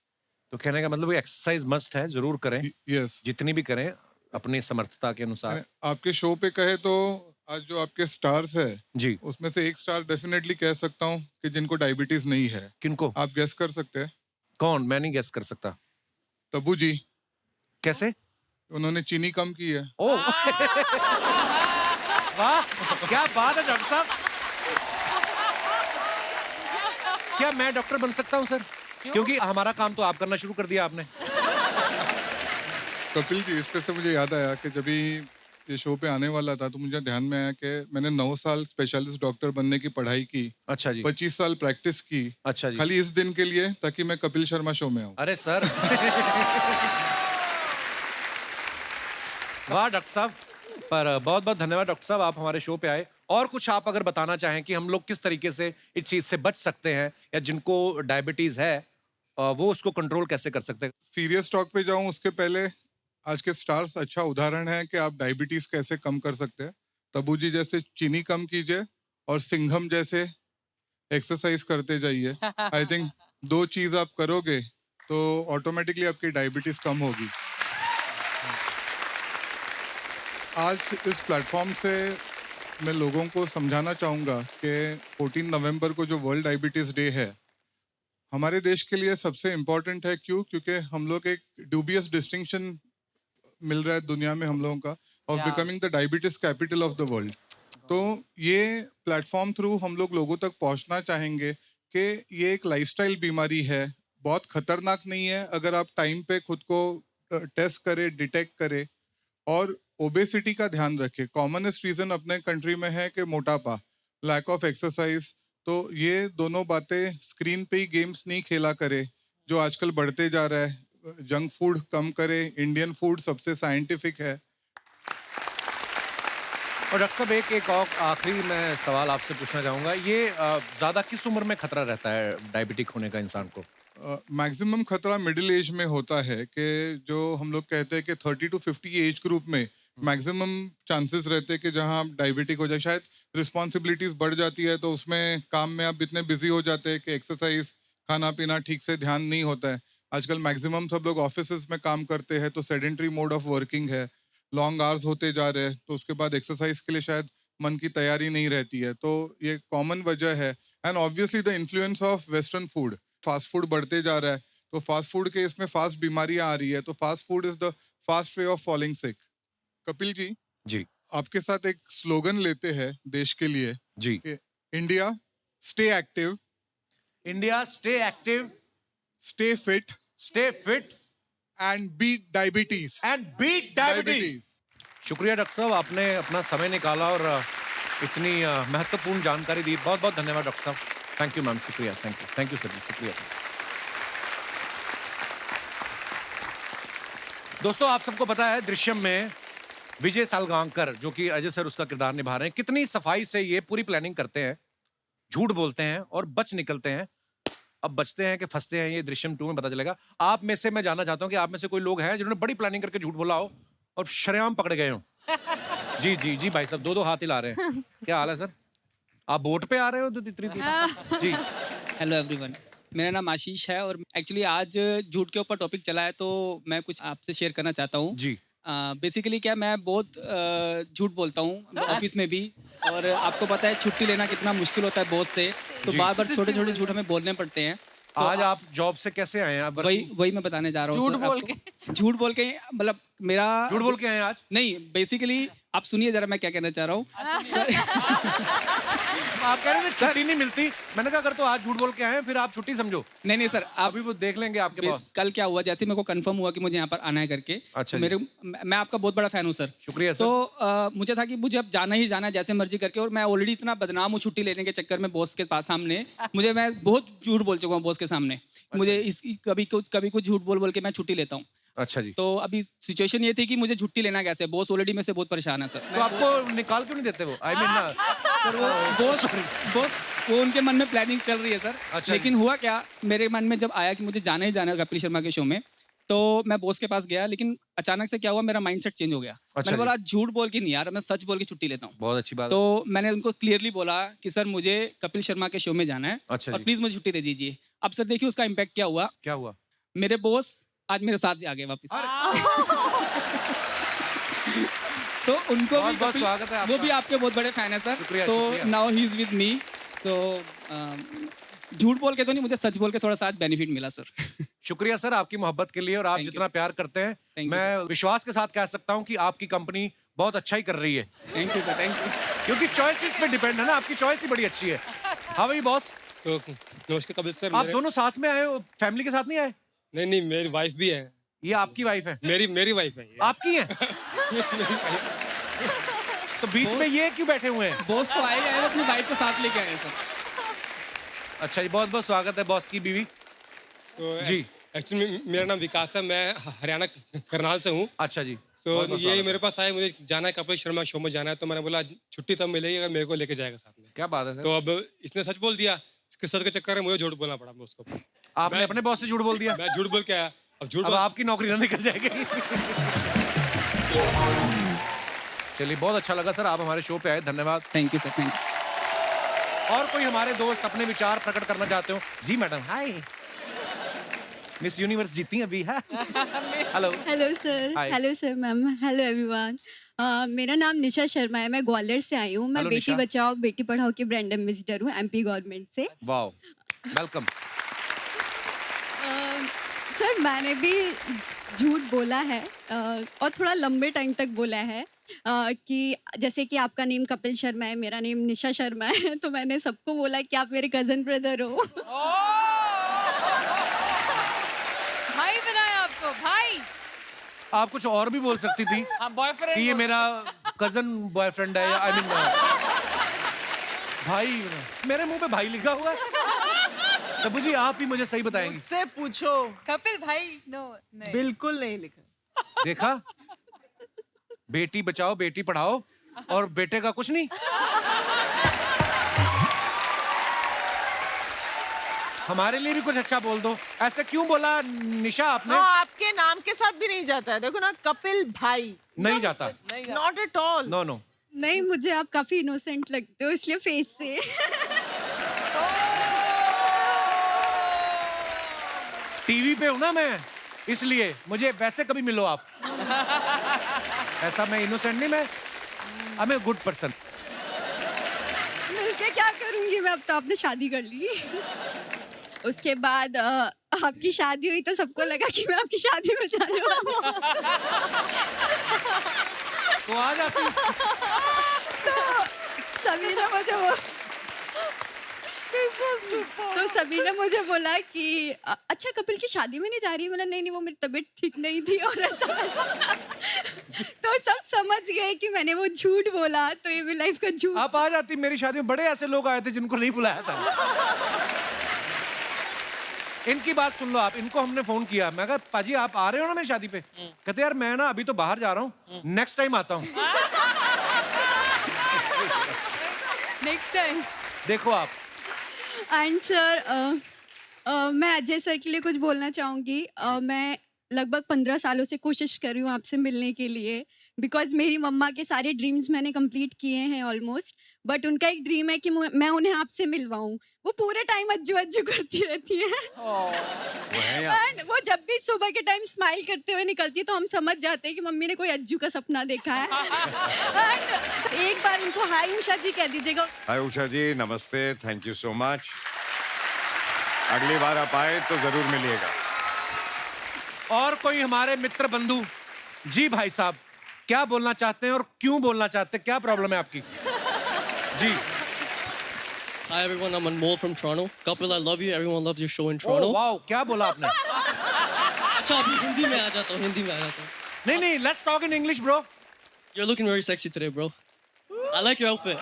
Speaker 5: तो कहने का मतलब एक्सरसाइज मस्ट है, जरूर करें।
Speaker 15: यस,
Speaker 5: जितनी भी करें अपनी समर्थता के अनुसार।
Speaker 15: आपके शो पे कहे तो आज जो आपके स्टार्स है
Speaker 5: जी,
Speaker 15: उसमें से एक स्टार डेफिनेटली कह सकता हूँ कि जिनको डायबिटीज नहीं है।
Speaker 5: किनको?
Speaker 15: आप गेस कर सकते हैं?
Speaker 5: कौन? मैं नहीं गेस कर सकता।
Speaker 15: तब्बू जी।
Speaker 5: कैसे?
Speaker 15: उन्होंने चीनी कम की है।
Speaker 5: ओ वाह, क्या बात है डॉक्टर साहब। क्या मैं डॉक्टर बन सकता हूँ सर? क्योंकि हमारा काम तो आप करना शुरू कर दिया आपने।
Speaker 15: कपिल जी, इस पे से मुझे याद आया कि जब भी ये शो पे आने वाला था तो मुझे ध्यान में आया कि मैंने 9 साल स्पेशलिस्ट डॉक्टर बनने की पढ़ाई की।
Speaker 5: अच्छा जी।
Speaker 15: 25 साल प्रैक्टिस की।
Speaker 5: अच्छा जी।
Speaker 15: खाली इस दिन के लिए ताकि मैं कपिल शर्मा शो में आऊं।
Speaker 5: अरे सर वाह डॉक्टर साहब, पर बहुत बहुत धन्यवाद डॉक्टर साहब, आप हमारे शो पे आए। और कुछ आप अगर बताना चाहें कि हम लोग किस तरीके से इस चीज से बच सकते हैं, या जिनको डायबिटीज है वो उसको कंट्रोल कैसे कर सकते हैं?
Speaker 15: सीरियस टॉक पे जाऊं उसके पहले आज के स्टार्स अच्छा उदाहरण है कि आप डायबिटीज कैसे कम कर सकते हैं। तब्बू जी जैसे चीनी कम कीजिए और सिंघम जैसे एक्सरसाइज करते जाइए। आई थिंक 2 चीज आप करोगे तो ऑटोमेटिकली आपकी डायबिटीज कम होगी। आज इस प्लेटफॉर्म से मैं लोगों को समझाना चाहूँगा कि 14 नवंबर को जो वर्ल्ड डायबिटीज़ डे है हमारे देश के लिए सबसे इम्पोर्टेंट है। क्यों? क्योंकि हम लोग एक ड्यूबियस डिस्टिंक्शन मिल रहा है दुनिया में हम लोगों का, of becoming the diabetes capital of the world. तो ये प्लेटफॉर्म थ्रू हम लोग लोगों तक पहुंचना चाहेंगे कि ये एक लाइफस्टाइल बीमारी है, बहुत खतरनाक नहीं है अगर आप टाइम पे खुद को टेस्ट करें, डिटेक्ट करें और ओबेसिटी का ध्यान रखें। कॉमनेस्ट रीजन अपने कंट्री में है कि मोटापा, लैक ऑफ एक्सरसाइज। तो ये दोनों बातें स्क्रीन पे ही गेम्स नहीं खेला करे जो आजकल बढ़ते जा रहा है। जंक फूड कम करे, इंडियन फूड सबसे साइंटिफिक है।
Speaker 5: और डॉक्टर साहब एक और आखिरी मैं सवाल आपसे पूछना चाहूँगा, ये ज़्यादा किस उम्र में खतरा रहता है डायबिटिक होने का इंसान को?
Speaker 15: मैक्सिमम खतरा मिडिल एज में होता है, कि जो हम लोग कहते हैं कि 30 to 50 एज ग्रुप में मैक्सिमम चांसेस रहते हैं कि जहां आप डायबिटिक हो जाए। शायद रिस्पॉन्सिबिलिटीज बढ़ जाती है तो उसमें काम में आप इतने बिजी हो जाते हैं कि एक्सरसाइज, खाना पीना ठीक से ध्यान नहीं होता है। आजकल मैक्सिमम सब लोग ऑफिस में काम करते हैं तो सेडेंटरी मोड ऑफ वर्किंग है, लॉन्ग आवर्स होते जा रहे हैं, तो उसके बाद एक्सरसाइज के लिए शायद मन की तैयारी नहीं रहती है। तो ये कॉमन वजह है। And obviously the influence of western food, fast food बढ़ते जा रहा है तो फास्ट फूड के इसमें फास्ट बीमारियां आ रही है। तो fast food is the fast way of falling sick. Kapil ji,
Speaker 5: जी
Speaker 15: आपके साथ एक स्लोगन लेते हैं देश के लिए
Speaker 5: जी,
Speaker 15: India stay active,
Speaker 5: India stay active,
Speaker 15: stay fit
Speaker 5: and
Speaker 15: beat diabetes
Speaker 5: शुक्रिया डॉक्टर साहब, आपने अपना समय निकाला और इतनी महत्वपूर्ण जानकारी दी। बहुत बहुत धन्यवाद डॉक्टर साहब। थैंक यू मैम, शुक्रिया। थैंक यू सर जी, शुक्रिया। दोस्तों, आप सबको पता है दृश्यम में विजय सालगांवकर, जो कि अजय सर उसका किरदार निभा रहे हैं, कितनी सफाई से ये पूरी प्लानिंग करते हैं, झूठ बोलते हैं और बच निकलते हैं। अब बचते हैं कि फंसते हैं, ये दृश्यम 2 में पता चलेगा। आप में से मैं जानना चाहता हूं कि आप में से कोई लोग हैं जिन्होंने बड़ी प्लानिंग करके झूठ बोला हो और शरेआम पकड़े गए हो? जी जी जी भाई साहब, 2 हाथ हिला रहे हैं। क्या हाल है सर? आप बोट पे आ रहे हो तो इतनी दूर? जी
Speaker 16: हेलो एवरीवन। मेरा नाम आशीष है और एक्चुअली आज झूठ के ऊपर टॉपिक चला है तो मैं कुछ आपसे शेयर करना चाहता हूँ
Speaker 5: जी।
Speaker 16: बेसिकली क्या मैं बहुत झूठ बोलता हूँ ऑफिस में भी, और आपको पता है छुट्टी लेना कितना मुश्किल होता है बॉस से, तो
Speaker 5: जी।
Speaker 16: बार बार छोटे छोटे झूठ हमें बोलने पड़ते हैं। तो
Speaker 5: आज आप जॉब से कैसे आए हैं? आप
Speaker 16: वही मैं बताने जा रहा हूँ। झूठ बोल के मतलब मेरा
Speaker 5: झूठ बोल के आए हैं आज?
Speaker 16: नहीं, बेसिकली आप सुनिए जरा मैं क्या कहना चाह रहा हूँ।
Speaker 5: आप कह रहे थे छुट्टी नहीं मिलती, मैंने कहा अगर तो आज झूठ बोल के आए हैं फिर आप छुट्टी समझो।
Speaker 16: नहीं सर, आप
Speaker 5: अभी वो देख लेंगे आपके बॉस।
Speaker 16: कल क्या हुआ, जैसे मेरे को कंफर्म हुआ कि मुझे यहाँ पर आना है करके,
Speaker 5: अच्छा
Speaker 16: तो मैं आपका बहुत बड़ा फैन हूँ सर।
Speaker 5: शुक्रिया सर।
Speaker 16: तो मुझे था कि मुझे अब जाना ही जाना है जैसे मर्जी करके, और मैं ऑलरेडी इतना बदनाम हूँ छुट्टी लेने के चक्कर में बॉस के पास सामने। मैं बहुत झूठ बोल चुका हूँ बॉस के सामने। मुझे कभी कुछ झूठ बोल के मैं छुट्टी लेता हूँ।
Speaker 5: अच्छा जी।
Speaker 16: तो अभी सिचुएशन ये थी कि मुझे छुट्टी लेना कैसे, बॉस ऑलरेडी मेरे से बहुत परेशान है सर।
Speaker 5: तो आपको निकाल क्यों नहीं देते वो? आई मीन ना
Speaker 16: सर बॉस वो उनके मन में प्लानिंग चल रही है सर।
Speaker 5: अच्छा
Speaker 16: लेकिन हुआ क्या, मेरे मन में जब आया कि मुझे जाना ही जाना है कपिल शर्मा के शो में, तो मैं बॉस के पास गया, लेकिन अचानक से क्या हुआ, मेरा माइंडसेट चेंज हो गया।
Speaker 5: अच्छा
Speaker 16: मैंने बोला झूठ बोल के नहीं यार, मैं सच बोल के छुट्टी लेता हूँ।
Speaker 5: बहुत अच्छी बात।
Speaker 16: तो मैंने उनको क्लियरली बोला कि सर मुझे कपिल शर्मा के शो में जाना है,
Speaker 5: अच्छा
Speaker 16: और
Speaker 5: जी।
Speaker 16: प्लीज मुझे छुट्टी दे दीजिए। अब सर देखिए उसका इम्पैक्ट क्या हुआ।
Speaker 5: क्या हुआ?
Speaker 16: मेरे बॉस आज मेरे साथ ही आ गए वापस। तो उनको भी
Speaker 5: बहुत स्वागत है आपका।
Speaker 16: वो भी आपके बहुत बड़े फैन है सर।
Speaker 5: शुक्रिया,
Speaker 16: तो
Speaker 5: शुक्रिया।
Speaker 16: Now he is with me. तो झूठ बोल के तो नहीं, मुझे सच बोल के थोड़ा सा बेनिफिट मिला सर।
Speaker 5: शुक्रिया सर आपकी मोहब्बत के लिए, और आप जितना प्यार करते हैं मैं विश्वास के साथ कह सकता हूँ कि आपकी कंपनी बहुत अच्छा ही कर रही है।
Speaker 16: Thank you sir, thank you.
Speaker 5: क्योंकि चॉइसेस पे डिपेंड है ना, आपकी चॉइस ही बड़ी अच्छी है। हाँ भाई बॉस।
Speaker 17: तो नमस्कार कपिल सर।
Speaker 5: आप दोनों साथ में आए हो, फैमिली के साथ नहीं आए?
Speaker 17: नहीं, मेरी वाइफ भी है।
Speaker 5: ये आपकी वाइफ है?
Speaker 17: मेरी वाइफ है ये।
Speaker 5: आपकी है? तो बीच में ये क्यों बैठे हुए हैं?
Speaker 16: बॉस तो आए हैं, अपनी वाइफ को साथ लेके आए सर।
Speaker 5: अच्छा जी, बहुत बहुत स्वागत है बॉस की बीवी।
Speaker 17: तो
Speaker 5: जी।
Speaker 17: एक्चुअली मेरा नाम विकास है, मैं हरियाणा करनाल से हूँ।
Speaker 5: अच्छा जी।
Speaker 17: तो
Speaker 5: बहुत बहुत
Speaker 17: ये
Speaker 5: स्वागत
Speaker 17: मेरे पास आए, मुझे जाना है कपिल शर्मा शो में जाना है, तो मैंने बोला छुट्टी तब मिलेगी अगर मेरे को लेके जाएगा साथ में।
Speaker 5: क्या बात है सर।
Speaker 17: तो अब इसने सच बोल दिया, इसके सच के चक्कर में मुझे झूठ बोलना पड़ा उसको।
Speaker 5: आपने अपने बॉस से झूठ बोल दिया?
Speaker 17: मैं झूठ बोल के आया।
Speaker 5: अब आपकी नौकरी ना निकल जाएगी। चलिए बहुत अच्छा लगा सर, आप हमारे शो पे आए, धन्यवाद।
Speaker 16: Thank you sir, thank you.
Speaker 5: और कोई हमारे दोस्त अपने विचार प्रकट करना चाहते हो? जी मैडम। हाय। मिस यूनिवर्स जीती अभी है। Hello.
Speaker 18: Hello sir.
Speaker 5: Hi.
Speaker 18: Hello sir ma'am. Hello everyone. मेरा नाम निशा शर्मा है, मैं ग्वालियर से आई हूँ। मैं
Speaker 5: Hello,
Speaker 18: बेटी
Speaker 5: निशा।
Speaker 18: बचाओ बेटी पढ़ाओ की ब्रांड एम्बेसडर हूँ एमपी गवर्नमेंट से।
Speaker 5: Wow, welcome.
Speaker 18: सर मैंने भी झूठ बोला है, और थोड़ा लंबे टाइम तक बोला है, कि जैसे कि आपका नेम कपिल शर्मा है, मेरा नेम निशा शर्मा है, तो मैंने सबको बोला कि आप मेरे कजन ब्रदर हो।
Speaker 10: भाई बनाया आपको भाई।
Speaker 5: आप कुछ और भी बोल सकती थी
Speaker 10: बॉयफ्रेंड
Speaker 5: कि ये मेरा कजन बॉयफ्रेंड है, या आई मीन भाई। मेरे मुंह पे भाई लिखा हुआ है। तब्बू जी आप ही मुझे सही बताएंगी।
Speaker 8: मुझसे पूछो।
Speaker 10: कपिल भाई नो नहीं।
Speaker 8: बिल्कुल नहीं लिखा।
Speaker 5: देखा, बेटी बचाओ बेटी पढ़ाओ, और बेटे का कुछ नहीं। हमारे लिए भी कुछ अच्छा बोल दो। ऐसे क्यों बोला निशा आपने?
Speaker 8: हाँ, आपके नाम के साथ भी नहीं जाता है, देखो ना, कपिल भाई
Speaker 5: नहीं जाता।
Speaker 8: Not at all.
Speaker 5: No no.
Speaker 18: नहीं, मुझे आप काफी इनोसेंट लगते हो, इसलिए फेस से।
Speaker 5: टीवी पे हूं ना मैं, इसलिए मुझे वैसे कभी मिलो आप। ऐसा मैं इनोसेंट नहीं, मैं I am a good person.
Speaker 18: मिलके क्या करूंगी मैं, अब तो आपने शादी कर ली। उसके बाद आपकी शादी हुई तो सबको लगा कि मैं आपकी शादी में जाने वाली हूँ।
Speaker 5: तो आ जाती।
Speaker 18: तो सभी ने मुझे तो सभी ने मुझे बोला कि अच्छा कपिल की शादी में नहीं जा रही है। मैंने नहीं वो मेरी तबीयत ठीक नहीं थी, और ऐसा। तो सब समझ गए कि मैंने वो झूठ बोला, तो ये मेरी लाइफ का झूठ।
Speaker 5: आप आ जाती मेरी शादी में। बड़े ऐसे लोग आए थे जिनको नहीं बुलाया था। इनकी बात सुन लो आप। इनको हमने फोन किया, मैं कहा पाजी आप आ रहे हो ना मेरी शादी पे? कहते यार मैं ना अभी तो बाहर जा रहा हूँ, नेक्स्ट टाइम आता हूँ।
Speaker 10: नेक्स्ट टाइम
Speaker 18: देखो आप। एंड सर मैं अजय सर के लिए कुछ बोलना चाहूँगी। मैं लगभग 15 सालों से कोशिश कर रही हूँ आपसे मिलने के लिए। बिकॉज मेरी मम्मा के सारे ड्रीम्स मैंने कंप्लीट किए हैं ऑलमोस्ट, बट उनका एक ड्रीम है कि मैं उन्हें आपसे मिलवाऊं। वो पूरे टाइम अज्जू अज्जू करती रहती हैं एंड वो जब भी सुबह के टाइम स्माइल करते हुए निकलती है तो हम समझ जाते हैं कि मम्मी ने कोई अज्जू का सपना देखा है। एंड एक बार उनको हाय उषा जी कह दीजिएगा।
Speaker 7: हाय उषा जी, नमस्ते, थैंक यू सो मच। अगली बार आप आए तो जरूर मिलिएगा।
Speaker 5: और कोई हमारे मित्र बंधु? जी भाई साहब, क्या बोलना चाहते हैं और क्यों बोलना चाहते हैं? क्या प्रॉब्लम है आपकी? जी।
Speaker 19: Hi everyone, I'm Anmol from Toronto. Kapil, I love you. Everyone loves your show in Toronto.
Speaker 5: Oh wow, क्या बोला आपने?
Speaker 19: अच्छा, अभी हिंदी में आ जाता हूँ, हिंदी में आ जाता हूँ।
Speaker 5: नहीं, let's talk in English, bro.
Speaker 19: You're looking very sexy today, bro. I like your outfit.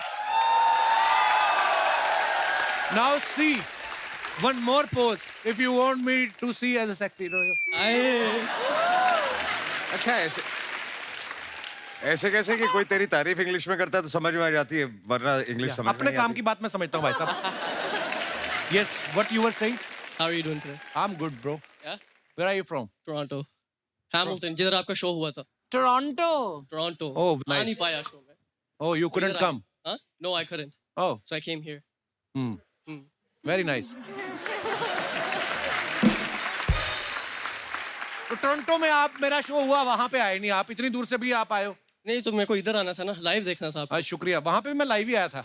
Speaker 5: Now see, one more pose. If you want me to see as a sexy,
Speaker 7: अच्छा, ऐसे कैसे कि कोई तेरी तारीफ इंग्लिश में करता है तो समझ में आ जाती है, वरना इंग्लिश समझ में
Speaker 5: अपने काम की बात मैं समझता हूँ भाई साहब। Yes, what you were saying?
Speaker 19: How are you doing today?
Speaker 5: I'm good, bro.
Speaker 19: Yeah?
Speaker 5: Where are you from?
Speaker 19: Toronto. Hamilton, जिधर आपका शो हुआ था।
Speaker 8: Toronto.
Speaker 19: Toronto.
Speaker 5: Oh,
Speaker 19: आ
Speaker 5: nice.
Speaker 19: नहीं पाया शो में।
Speaker 5: Oh, you couldn't
Speaker 19: इधर
Speaker 5: come?
Speaker 19: Huh? No, I couldn't.
Speaker 5: Oh.
Speaker 19: So I came here.
Speaker 5: Very nice. तो Toronto में आप, मेरा शो हुआ, वहां पे आए नहीं आप, इतनी दूर से भी आप आए हो?
Speaker 19: नहीं, तो मेरे को इधर आना था ना, लाइव देखना था आपको।
Speaker 5: शुक्रिया, वहां पे भी मैं लाइव ही आया था।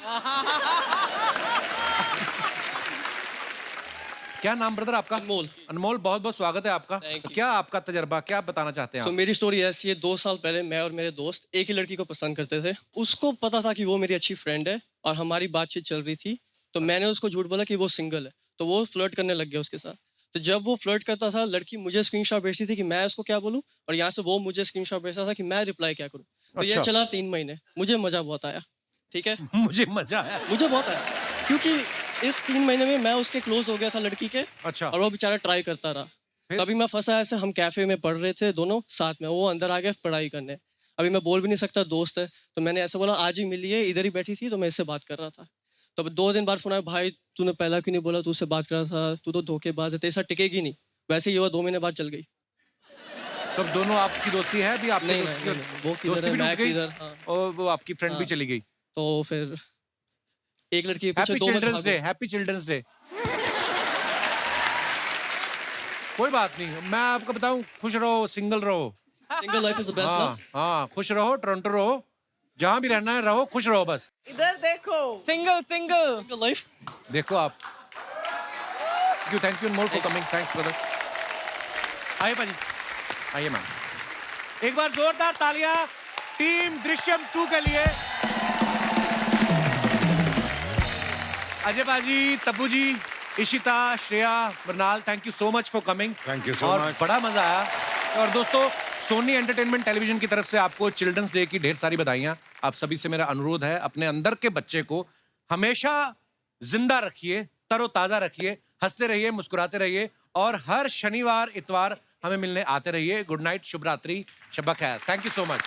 Speaker 5: क्या नाम ब्रदर आपका?
Speaker 19: अनमोल।
Speaker 5: अनमोल, बहुत बहुत स्वागत है आपका। क्या आपका तजर्बा, क्या बताना चाहते हैं
Speaker 19: तो
Speaker 5: आप?
Speaker 19: मेरी स्टोरी ऐसी है, 2 साल पहले मैं और मेरे दोस्त एक ही लड़की को पसंद करते थे। उसको पता था कि वो मेरी अच्छी फ्रेंड है और हमारी बातचीत चल रही थी, तो मैंने उसको झूठ बोला कि वो सिंगल है, तो वो फ्लर्ट करने लग गया उसके साथ। तो जब वो फ्लर्ट करता था, लड़की मुझे स्क्रीनशॉट भेजती थी कि मैं उसको क्या बोलूं, और यहाँ से वो मुझे स्क्रीनशॉट भेजता था कि मैं रिप्लाई क्या करूं। तो ये
Speaker 5: अच्छा।
Speaker 19: चला 3 महीने। मुझे मजा बहुत आया, ठीक है।
Speaker 5: मुझे मजा आया,
Speaker 19: मुझे बहुत आया, क्योंकि इस 3 महीने में मैं उसके क्लोज हो गया था लड़की के।
Speaker 5: अच्छा।
Speaker 19: और वो बेचारा ट्राई करता रहा। तभी मैं फंसा ऐसे, हम कैफे में पढ़ रहे थे दोनों साथ में, वो अंदर आ गया पढ़ाई करने। अभी मैं बोल भी नहीं सकता, दोस्त है, तो मैंने ऐसे बोला आज ही मिलिए, इधर ही बैठी थी तो मैं इससे बात कर रहा था। तो अब 2 दिन बाद फोन आया, भाई तूने पहला क्यों नहीं बोला, तू उससे बात कर रहा था, तू तो धोखेबाज है, तेरे साथ टिकेगी नहीं। वैसे ही हुआ, 2 महीने बाद चल गई।
Speaker 5: तो अब दोनों आपकी दोस्ती है भी? आपकी
Speaker 19: नहीं,
Speaker 5: दोस्ती,
Speaker 19: नहीं, नहीं, वो
Speaker 5: दोस्ती
Speaker 19: किधर है,
Speaker 5: भी
Speaker 19: मैं
Speaker 5: टूट गई
Speaker 19: किधर, हाँ।
Speaker 5: और वो आपकी फ्रेंड भी
Speaker 19: हाँ।
Speaker 5: चली गई।
Speaker 19: तो फिर एक लड़की के पीछे
Speaker 5: हैप्पी
Speaker 19: 2 महीने
Speaker 5: चिल्ड्रंस डे,
Speaker 19: भागो।
Speaker 5: Happy children's day. कोई बात नहीं, मैं आपको बताऊं, खुश रहो, सिंगल रहो।
Speaker 19: Single life is the best ना।
Speaker 5: हाँ, खुश रहो, टोरंटो रहो, जहां भी रहना है रहो, खुश रहो बस।
Speaker 8: इधर देखो।
Speaker 19: Single life.
Speaker 5: देखो आप। Thank you more for coming, thanks brother. आइए भाजी, आइए मैम। एक बार जोरदार तालियां टीम दृश्यम 2 के लिए। अजय बाजी, Tabbu ji, Ishita, Shreya, Mrunal, thank you so much for coming.
Speaker 7: Thank you so
Speaker 5: और
Speaker 7: मच।
Speaker 5: बड़ा मजा आया। और दोस्तों, सोनी एंटरटेनमेंट टेलीविजन की तरफ से आपको चिल्ड्रंस डे की ढेर सारी बधाइयां। आप सभी से मेरा अनुरोध है, अपने अंदर के बच्चे को हमेशा जिंदा रखिए, तरोताजा रखिए, हंसते रहिए, मुस्कुराते रहिए, और हर शनिवार इतवार हमें मिलने आते रहिए। गुड नाइट, शुभ रात्रि, शब्बा खैर। Thank you so much.